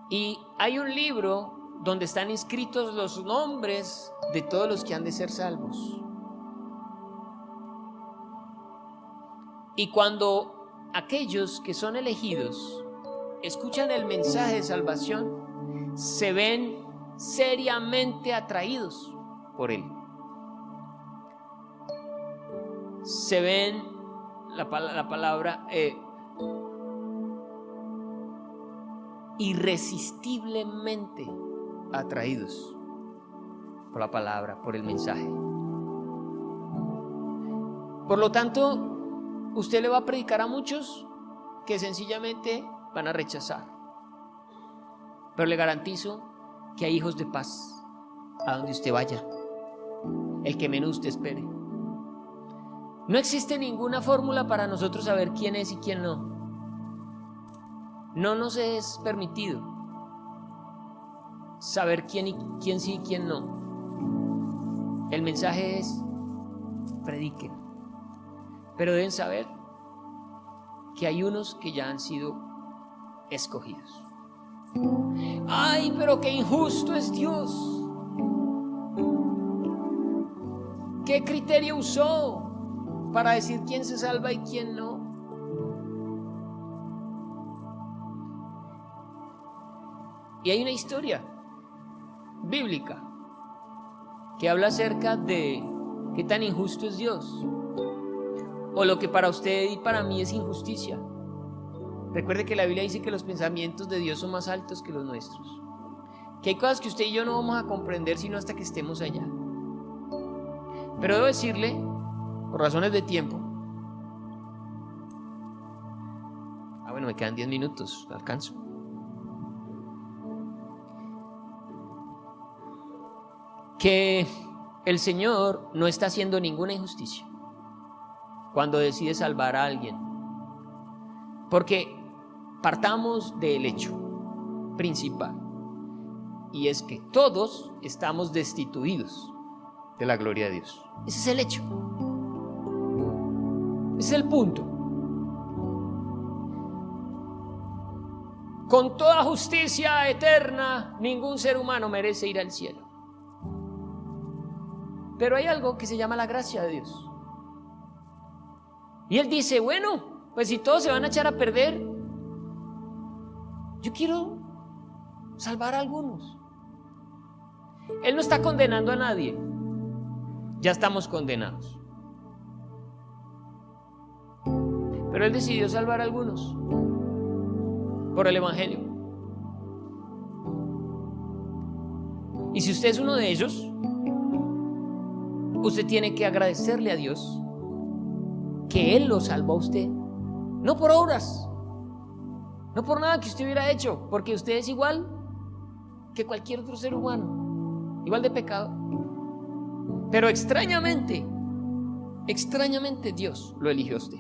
Y hay un libro donde están inscritos los nombres de todos los que han de ser salvos. Y cuando aquellos que son elegidos escuchan el mensaje de salvación, se ven seriamente atraídos por él. Se ven, la palabra, irresistiblemente atraídos por la palabra, por el mensaje. Por lo tanto, usted le va a predicar a muchos que sencillamente van a rechazar. Pero le garantizo que hay hijos de paz a donde usted vaya, el que menos usted espere. No existe ninguna fórmula para nosotros saber quién es y quién no. No nos es permitido saber quién sí y quién no. El mensaje es: prediquen. Pero deben saber que hay unos que ya han sido escogidos. Ay, pero qué injusto es Dios. ¿Qué criterio usó para decir quién se salva y quién no? Y hay una historia bíblica que habla acerca de qué tan injusto es Dios, o lo que para usted y para mí es injusticia. Recuerde que la Biblia dice que los pensamientos de Dios son más altos que los nuestros, que hay cosas que usted y yo no vamos a comprender sino hasta que estemos allá. Pero debo decirle, por razones de tiempo, me quedan 10 minutos, alcanzo. Que el Señor no está haciendo ninguna injusticia cuando decide salvar a alguien. Porque partamos del hecho principal, y es que todos estamos destituidos de la gloria de Dios. Ese es el hecho. Ese es el punto. Con toda justicia eterna, ningún ser humano merece ir al cielo. Pero hay algo que se llama la gracia de Dios. Y Él dice, bueno, pues si todos se van a echar a perder, yo quiero salvar a algunos. Él no está condenando a nadie. Ya estamos condenados. Pero Él decidió salvar a algunos por el Evangelio. Y si usted es uno de ellos, usted tiene que agradecerle a Dios que Él lo salvó a usted. No por obras, no por nada que usted hubiera hecho, porque usted es igual que cualquier otro ser humano, igual de pecado. Pero extrañamente Dios lo eligió a usted.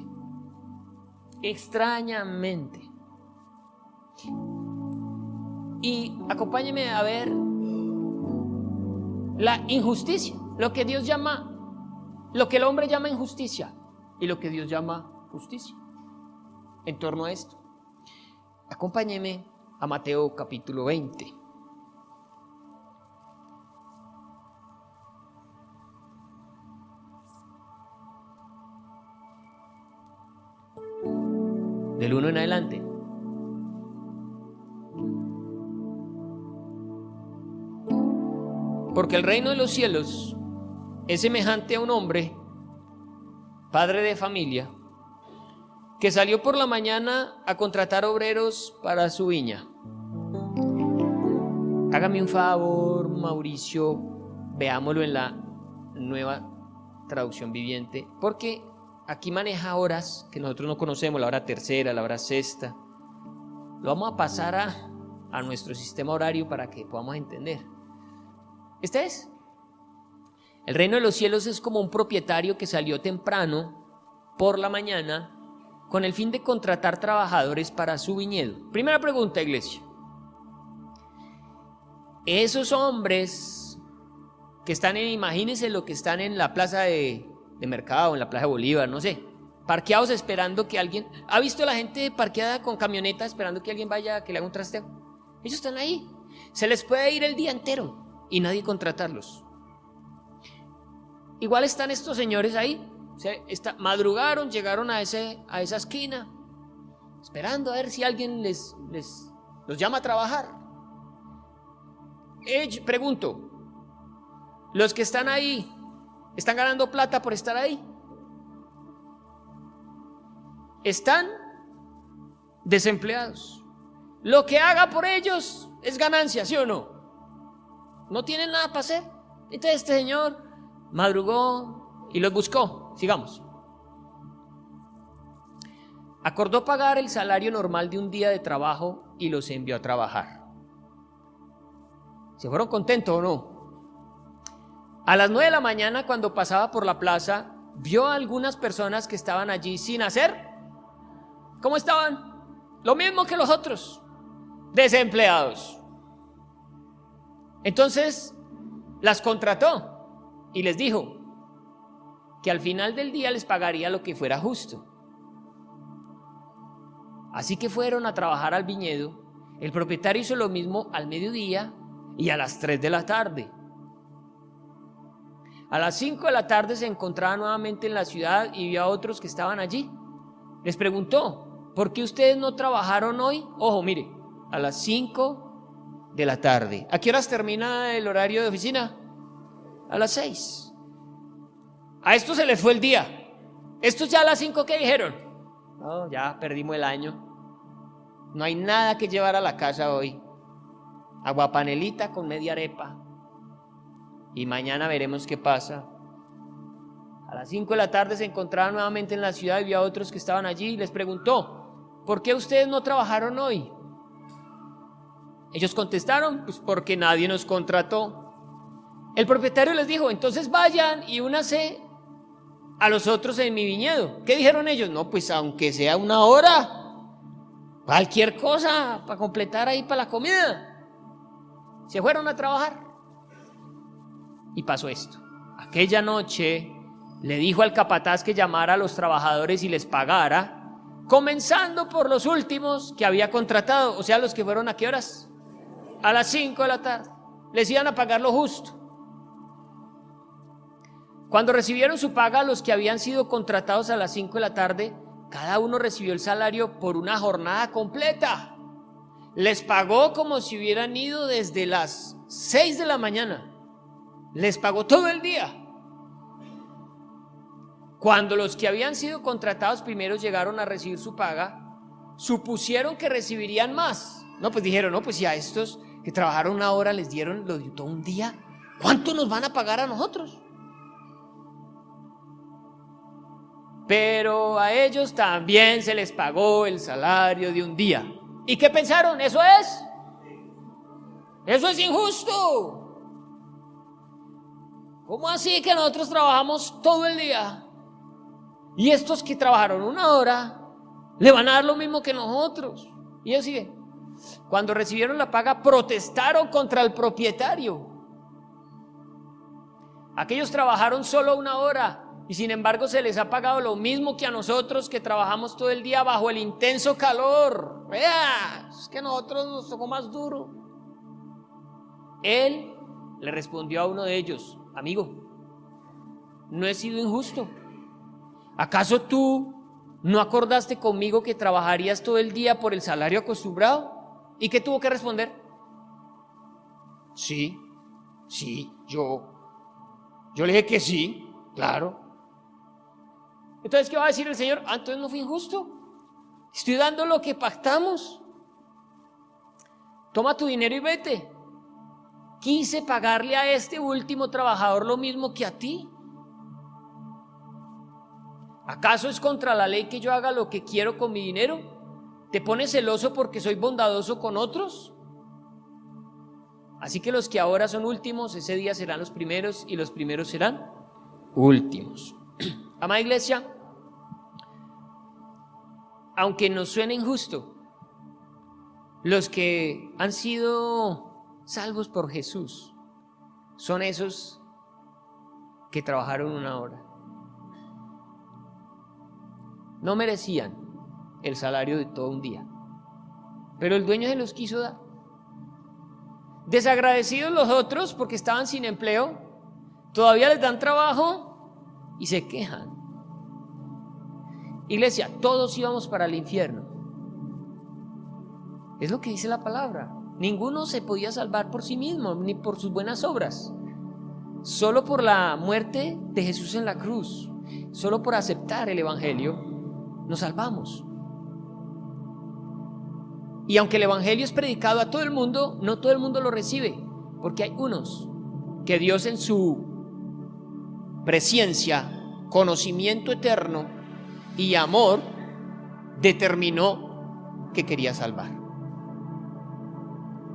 Extrañamente. Y acompáñeme a ver la injusticia, lo que Dios llama, lo que el hombre llama injusticia y lo que Dios llama justicia en torno a esto. Acompáñeme a Mateo capítulo 20. Del 1 en adelante. Porque el reino de los cielos es semejante a un hombre, padre de familia, que salió por la mañana a contratar obreros para su viña. Hágame un favor, Mauricio, veámoslo en la Nueva Traducción Viviente, porque aquí maneja horas que nosotros no conocemos, la hora tercera, la hora sexta. Lo vamos a pasar a nuestro sistema horario para que podamos entender. Este es. El reino de los cielos es como un propietario que salió temprano por la mañana con el fin de contratar trabajadores para su viñedo. Primera pregunta, iglesia. Esos hombres que están imagínense lo que están en la plaza de Mercado, en la Plaza de Bolívar, no sé, parqueados esperando que alguien, ¿ha visto la gente parqueada con camioneta esperando que alguien vaya, que le haga un trasteo? Ellos están ahí, se les puede ir el día entero y nadie contratarlos. Igual están estos señores ahí, madrugaron, llegaron a esa esquina, esperando a ver si alguien los llama a trabajar. Pregunto, los que están ahí, ¿están ganando plata por estar ahí? Están desempleados. Lo que haga por ellos es ganancia, ¿sí o no? No tienen nada para hacer. Entonces este señor madrugó y los buscó. Sigamos. Acordó pagar el salario normal de un día de trabajo y los envió a trabajar. ¿Se fueron contentos o no? A las 9 de la mañana, cuando pasaba por la plaza, vio a algunas personas que estaban allí sin hacer. ¿Cómo estaban? Lo mismo que los otros, desempleados. Entonces las contrató y les dijo que al final del día les pagaría lo que fuera justo. Así que fueron a trabajar al viñedo. El propietario hizo lo mismo al mediodía y a las 3 de la tarde. A las 5 de la tarde se encontraba nuevamente en la ciudad y vio a otros que estaban allí. Les preguntó, ¿por qué ustedes no trabajaron hoy? Ojo, mire, a las 5 de la tarde. ¿A qué horas termina el horario de oficina? A las 6. A estos se les fue el día. Estos ya a las 5, ¿qué dijeron? No, ya perdimos el año. No hay nada que llevar a la casa hoy. Aguapanelita con media arepa. Y mañana veremos qué pasa. A las 5 de la tarde se encontraba nuevamente en la ciudad y vio a otros que estaban allí y les preguntó, ¿por qué ustedes no trabajaron hoy? Ellos contestaron, pues porque nadie nos contrató. El propietario les dijo, entonces vayan y únanse a los otros en mi viñedo. ¿Qué dijeron ellos? No, pues aunque sea 1 hora, cualquier cosa para completar ahí para la comida. Se fueron a trabajar. Y pasó esto. Aquella noche le dijo al capataz que llamara a los trabajadores y les pagara, comenzando por los últimos que había contratado, o sea, los que fueron ¿a qué horas? A las 5 de la tarde. Les iban a pagar lo justo. Cuando recibieron su paga, los que habían sido contratados a las 5 de la tarde, cada uno recibió el salario por una jornada completa. Les pagó como si hubieran ido desde las 6 de la mañana. Les pagó todo el día. Cuando los que habían sido contratados primero llegaron a recibir su paga, supusieron que recibirían más. No, pues dijeron, no, pues si a estos que trabajaron 1 hora les dieron lo de todo un día, ¿cuánto nos van a pagar a nosotros? Pero a ellos también se les pagó el salario de un día. ¿Y qué pensaron? ¿Eso es injusto? ¿Cómo así que nosotros trabajamos todo el día y estos que trabajaron 1 hora le van a dar lo mismo que nosotros? Y así, cuando recibieron la paga, protestaron contra el propietario. Aquellos trabajaron solo 1 hora y sin embargo se les ha pagado lo mismo que a nosotros que trabajamos todo el día bajo el intenso calor. Vea, es que a nosotros nos tocó más duro. Él le respondió a uno de ellos, amigo, no he sido injusto. ¿Acaso tú no acordaste conmigo que trabajarías todo el día por el salario acostumbrado? ¿Y qué tuvo que responder? Sí, yo le dije que sí, claro. Entonces, ¿qué va a decir el Señor? Entonces no fui injusto. Estoy dando lo que pactamos. Toma tu dinero y vete. Quise pagarle a este último trabajador lo mismo que a ti. ¿Acaso es contra la ley que yo haga lo que quiero con mi dinero? ¿Te pones celoso porque soy bondadoso con otros? Así que los que ahora son últimos, ese día serán los primeros y los primeros serán últimos. Amada iglesia, aunque nos suene injusto, los que han sido salvos por Jesús son esos que trabajaron 1 hora. No merecían el salario de todo un día, pero el dueño se los quiso dar. Desagradecidos los otros porque estaban sin empleo, todavía les dan trabajo y se quejan. Iglesia, todos íbamos para el infierno. Es lo que dice la palabra. Ninguno se podía salvar por sí mismo, ni por sus buenas obras. Solo por la muerte de Jesús en la cruz, solo por aceptar el evangelio, nos salvamos. Y aunque el evangelio es predicado a todo el mundo, no todo el mundo lo recibe, porque hay unos que Dios en su presciencia, conocimiento eterno y amor determinó que quería salvar.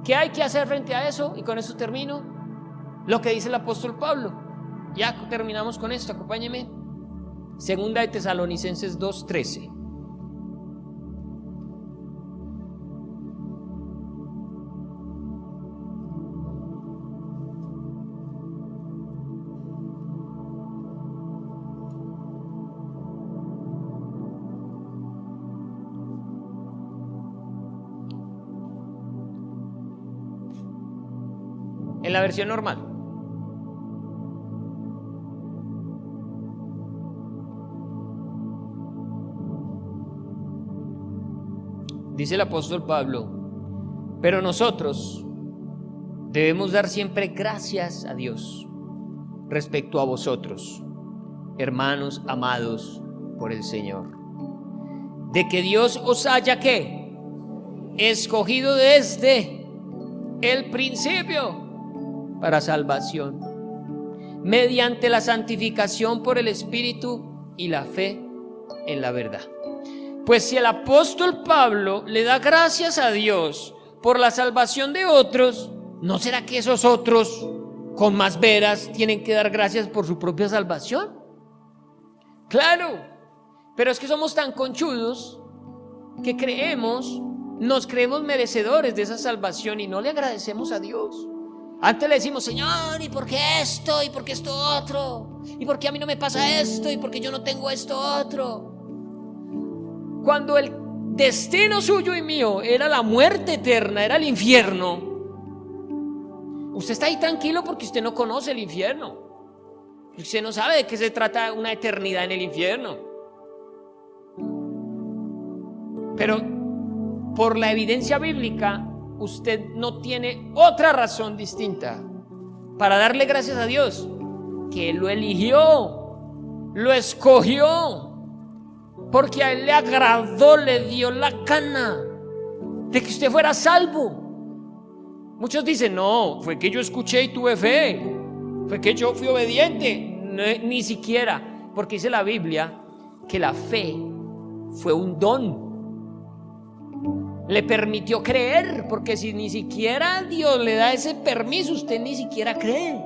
¿Qué hay que hacer frente a eso? Y con eso termino. Lo que dice el apóstol Pablo. Ya terminamos con esto, acompáñeme. Segunda de Tesalonicenses 2:13. En la versión normal. Dice el apóstol Pablo, pero nosotros debemos dar siempre gracias a Dios respecto a vosotros, hermanos amados por el Señor, de que Dios os haya ¿qué? Escogido desde el principio para salvación, mediante la santificación por el Espíritu y la fe en la verdad. Pues si el apóstol Pablo le da gracias a Dios por la salvación de otros, ¿no será que esos otros con más veras tienen que dar gracias por su propia salvación? Claro, pero es que somos tan conchudos que nos creemos merecedores de esa salvación y no le agradecemos a Dios. Antes le decimos: Señor, ¿y por qué esto? ¿Y por qué esto otro? ¿Y por qué a mí no me pasa esto? ¿Y por qué yo no tengo esto otro? Cuando el destino suyo y mío era la muerte eterna, era el infierno, usted está ahí tranquilo porque usted no conoce el infierno. Usted no sabe de qué se trata una eternidad en el infierno. Pero por la evidencia bíblica, usted no tiene otra razón distinta para darle gracias a Dios, que Él lo eligió, lo escogió, porque a Él le agradó, le dio la gana de que usted fuera salvo. Muchos dicen: no, fue que yo escuché y tuve fe, fue que yo fui obediente. No, ni siquiera, porque dice la Biblia que la fe fue un don. Le permitió creer, porque si ni siquiera Dios le da ese permiso, usted ni siquiera cree.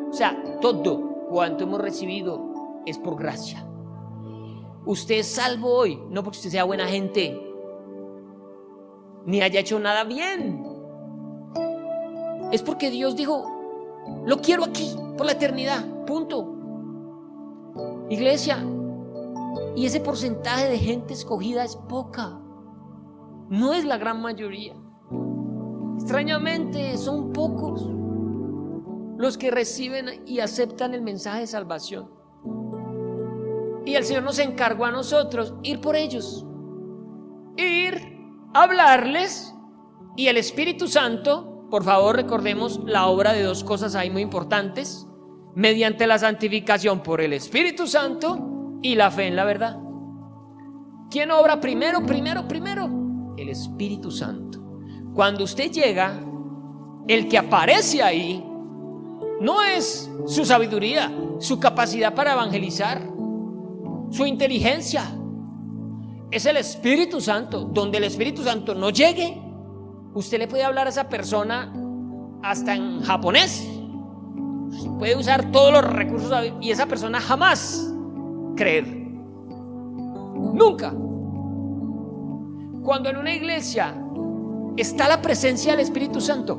O sea, todo cuanto hemos recibido es por gracia. Usted es salvo hoy, no porque usted sea buena gente, ni haya hecho nada bien. Es porque Dios dijo: lo quiero aquí por la eternidad, punto. Iglesia, y ese porcentaje de gente escogida es poca, no es la gran mayoría. Extrañamente son pocos los que reciben y aceptan el mensaje de salvación. Y el Señor nos encargó a nosotros ir por ellos, ir a hablarles. Y el Espíritu Santo, por favor, recordemos la obra de dos cosas ahí muy importantes: mediante la santificación por el Espíritu Santo y la fe en la verdad. ¿Quién obra primero? El Espíritu Santo. Cuando usted llega, el que aparece ahí no es su sabiduría, su capacidad para evangelizar, su inteligencia. Es el Espíritu Santo. Donde el Espíritu Santo no llegue, usted le puede hablar a esa persona hasta en japonés, puede usar todos los recursos y esa persona jamás creer. Nunca. Cuando en una iglesia está la presencia del Espíritu Santo,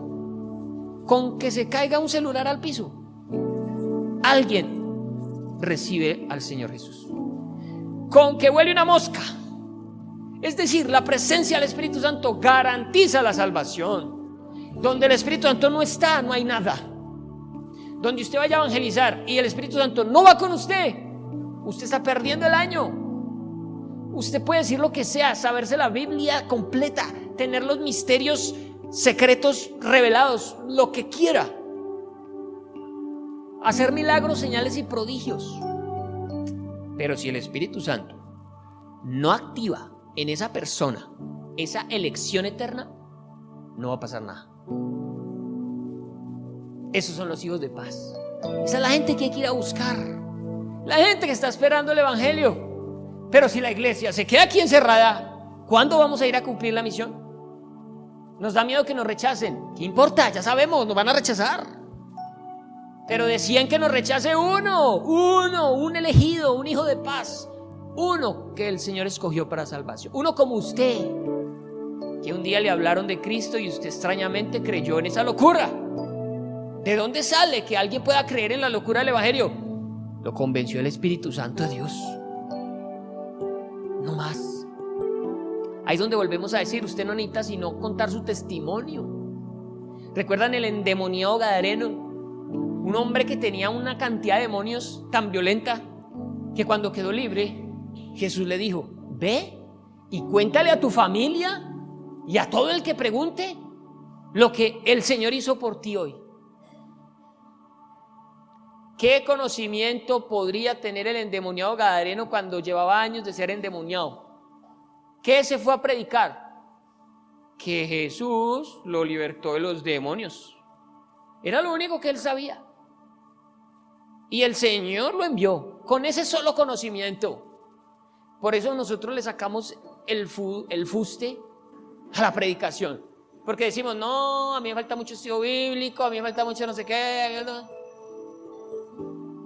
con que se caiga un celular al piso, alguien recibe al Señor Jesús. Con que huele una mosca, es decir, la presencia del Espíritu Santo garantiza la salvación. Donde el Espíritu Santo no está, no hay nada. Donde usted vaya a evangelizar y el Espíritu Santo no va con usted, usted está perdiendo el año. Usted puede decir lo que sea, saberse la Biblia completa, tener los misterios secretos revelados, lo que quiera, hacer milagros, señales y prodigios. Pero si el Espíritu Santo no activa en esa persona esa elección eterna, no va a pasar nada. Esos son los hijos de paz. Esa es la gente que hay que ir a buscar, la gente que está esperando el evangelio. Pero si la iglesia se queda aquí encerrada, ¿cuándo vamos a ir a cumplir la misión? Nos da miedo que nos rechacen. ¿Qué importa? Ya sabemos, nos van a rechazar. Pero decían que nos rechace uno, un elegido, un hijo de paz, uno que el Señor escogió para salvación, uno como usted, que un día le hablaron de Cristo y usted extrañamente creyó en esa locura. ¿De dónde sale que alguien pueda creer en la locura del evangelio? Lo convenció el Espíritu Santo de Dios. No más. Ahí es donde volvemos a decir: usted no necesita sino contar su testimonio. ¿Recuerdan el endemoniado gadareno? Un hombre que tenía una cantidad de demonios tan violenta que cuando quedó libre, Jesús le dijo: ve y cuéntale a tu familia y a todo el que pregunte lo que el Señor hizo por ti hoy. ¿Qué conocimiento podría tener el endemoniado gadareno cuando llevaba años de ser endemoniado? ¿Qué se fue a predicar? Que Jesús lo libertó de los demonios. Era lo único que él sabía. Y el Señor lo envió con ese solo conocimiento. Por eso nosotros le sacamos el fuste a la predicación. Porque decimos, no, a mí me falta mucho estudio bíblico, a mí me falta mucho no sé qué.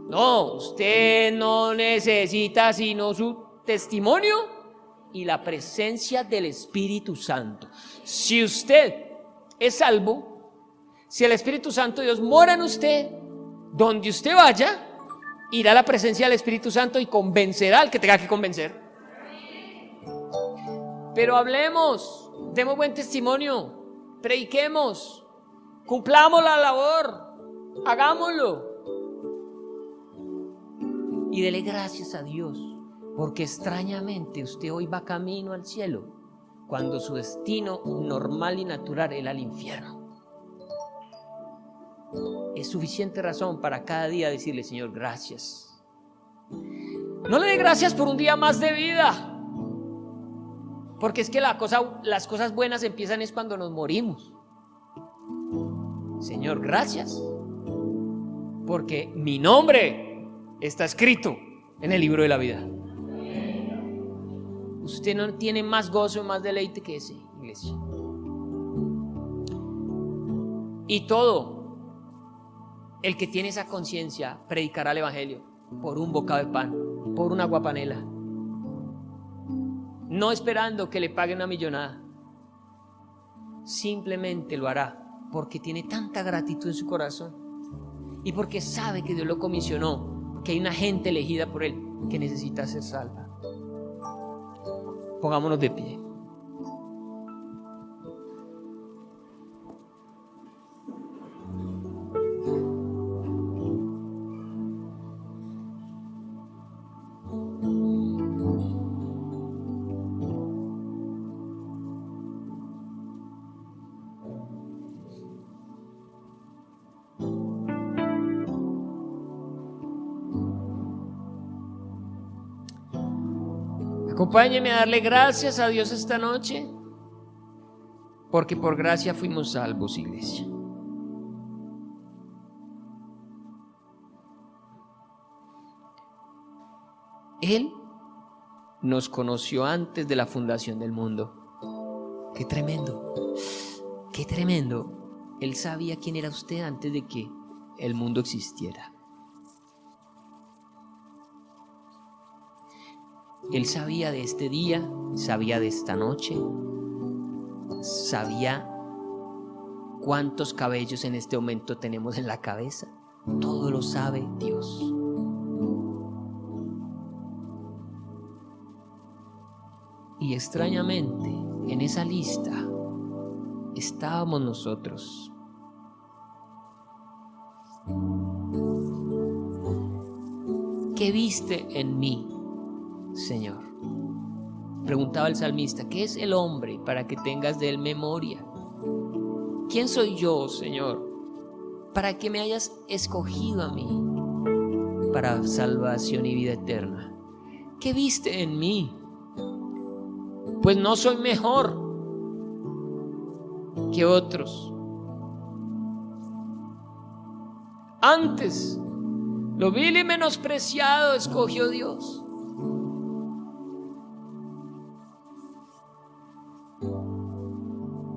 No, usted no necesita sino su testimonio y la presencia del Espíritu Santo. Si usted es salvo, si el Espíritu Santo de Dios mora en usted, donde usted vaya, irá a la presencia del Espíritu Santo y convencerá al que tenga que convencer. Pero hablemos, demos buen testimonio, prediquemos, cumplamos la labor, hagámoslo. Y dele gracias a Dios, porque extrañamente usted hoy va camino al cielo, cuando su destino normal y natural era el infierno. Es suficiente razón para cada día decirle, Señor, gracias. No le dé gracias por un día más de vida, porque es que las cosas buenas empiezan es cuando nos morimos. Señor, gracias, porque mi nombre está escrito en el libro de la vida. Usted no tiene más gozo y más deleite que ese, iglesia. Y todo el que tiene esa conciencia predicará el evangelio por un bocado de pan, por una guapanela, no esperando que le pague una millonada. Simplemente lo hará porque tiene tanta gratitud en su corazón y porque sabe que Dios lo comisionó, que hay una gente elegida por Él que necesita ser salva. Pongámonos de pie. Acompáñeme a darle gracias a Dios esta noche, porque por gracia fuimos salvos, iglesia. Él nos conoció antes de la fundación del mundo. Qué tremendo, qué tremendo. Él sabía quién era usted antes de que el mundo existiera. Él sabía de este día, sabía de esta noche, sabía cuántos cabellos en este momento tenemos en la cabeza. Todo lo sabe Dios. Y extrañamente, en esa lista estábamos nosotros. ¿Qué viste en mí, Señor? Preguntaba el salmista, ¿qué es el hombre para que tengas de él memoria? ¿Quién soy yo, Señor, para que me hayas escogido a mí para salvación y vida eterna? ¿Qué viste en mí? Pues no soy mejor que otros. Antes, lo vil y menospreciado escogió Dios.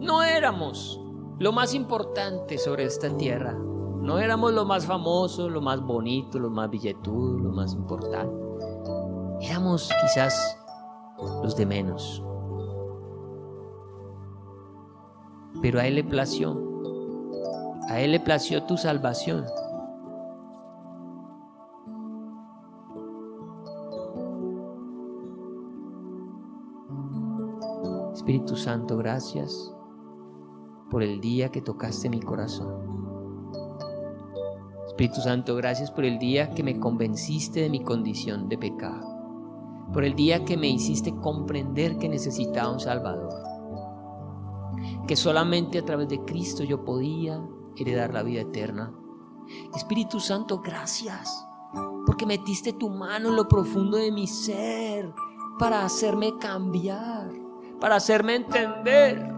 No éramos lo más importante sobre esta tierra. No éramos los más famosos, los más bonitos, los más billetudos, los más importantes. Éramos quizás los de menos. Pero a Él le plació. A Él le plació tu salvación. Espíritu Santo, gracias por el día que tocaste mi corazón. Espíritu Santo, gracias por el día que me convenciste de mi condición de pecado, por el día que me hiciste comprender que necesitaba un Salvador, que solamente a través de Cristo yo podía heredar la vida eterna. Espíritu Santo, gracias porque metiste tu mano en lo profundo de mi ser para hacerme cambiar, para hacerme entender.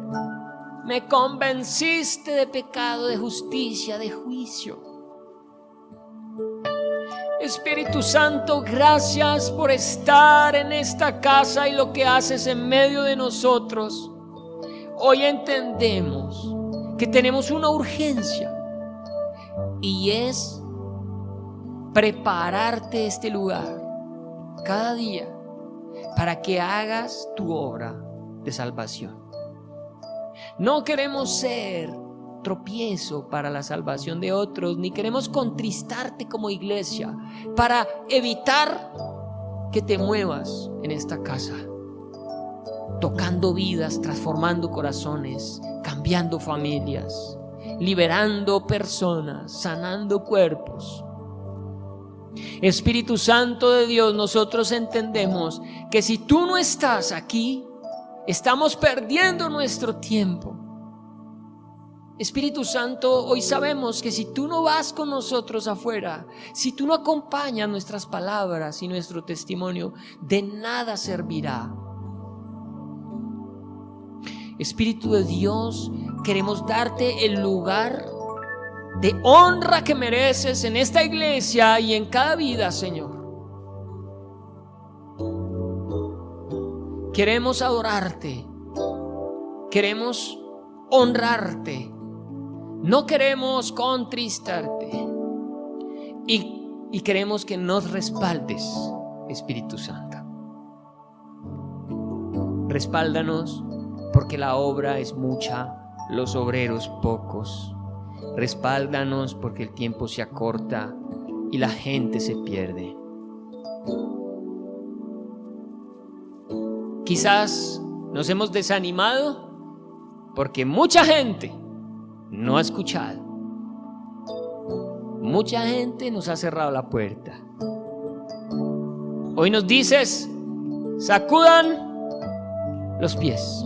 Me convenciste de pecado, de justicia, de juicio. Espíritu Santo, gracias por estar en esta casa y lo que haces en medio de nosotros. Hoy entendemos que tenemos una urgencia y es prepararte este lugar cada día para que hagas tu obra de salvación. No queremos ser tropiezo para la salvación de otros, ni queremos contristarte como iglesia para evitar que te muevas en esta casa, tocando vidas, transformando corazones, cambiando familias, liberando personas, sanando cuerpos. Espíritu Santo de Dios, nosotros entendemos que si tú no estás aquí, estamos perdiendo nuestro tiempo. Espíritu Santo, hoy sabemos que si tú no vas con nosotros afuera, si tú no acompañas nuestras palabras y nuestro testimonio, de nada servirá. Espíritu de Dios, queremos darte el lugar de honra que mereces en esta iglesia y en cada vida, Señor. Queremos adorarte, queremos honrarte, no queremos contristarte y queremos que nos respaldes, Espíritu Santo. Respáldanos porque la obra es mucha, los obreros pocos. Respáldanos porque el tiempo se acorta y la gente se pierde. Quizás nos hemos desanimado porque mucha gente no ha escuchado. Mucha gente nos ha cerrado la puerta. Hoy nos dices, sacudan los pies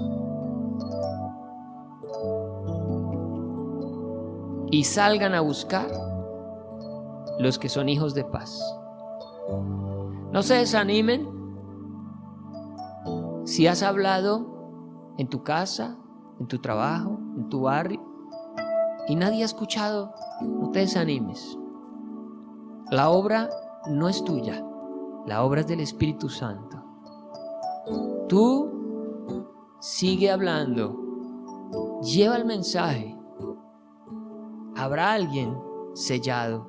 y salgan a buscar los que son hijos de paz. No se desanimen. Si has hablado en tu casa, en tu trabajo, en tu barrio y nadie ha escuchado, no te desanimes. La obra no es tuya, la obra es del Espíritu Santo. Tú sigue hablando, lleva el mensaje. Habrá alguien sellado,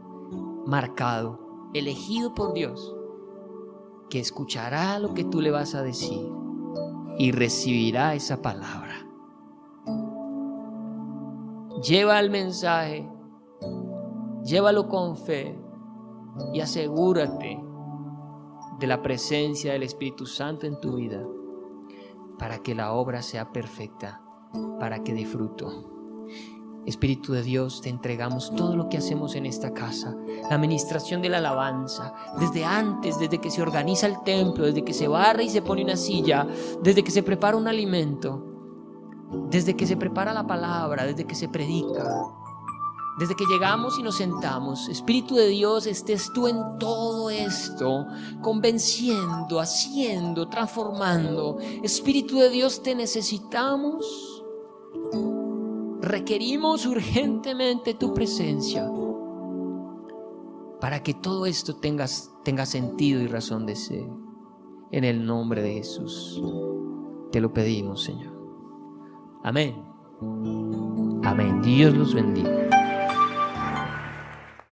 marcado, elegido por Dios, que escuchará lo que tú le vas a decir y recibirá esa palabra. Lleva el mensaje, llévalo con fe y asegúrate de la presencia del Espíritu Santo en tu vida para que la obra sea perfecta, para que dé fruto. Espíritu de Dios, te entregamos todo lo que hacemos en esta casa, la administración de la alabanza, desde antes, desde que se organiza el templo, desde que se barre y se pone una silla, desde que se prepara un alimento, desde que se prepara la palabra, desde que se predica, desde que llegamos y nos sentamos. Espíritu de Dios, estés tú en todo esto, convenciendo, haciendo, transformando. Espíritu de Dios, te necesitamos. Requerimos urgentemente tu presencia para que todo esto tenga sentido y razón de ser. En el nombre de Jesús te lo pedimos, Señor. Amén. Amén. Dios los bendiga.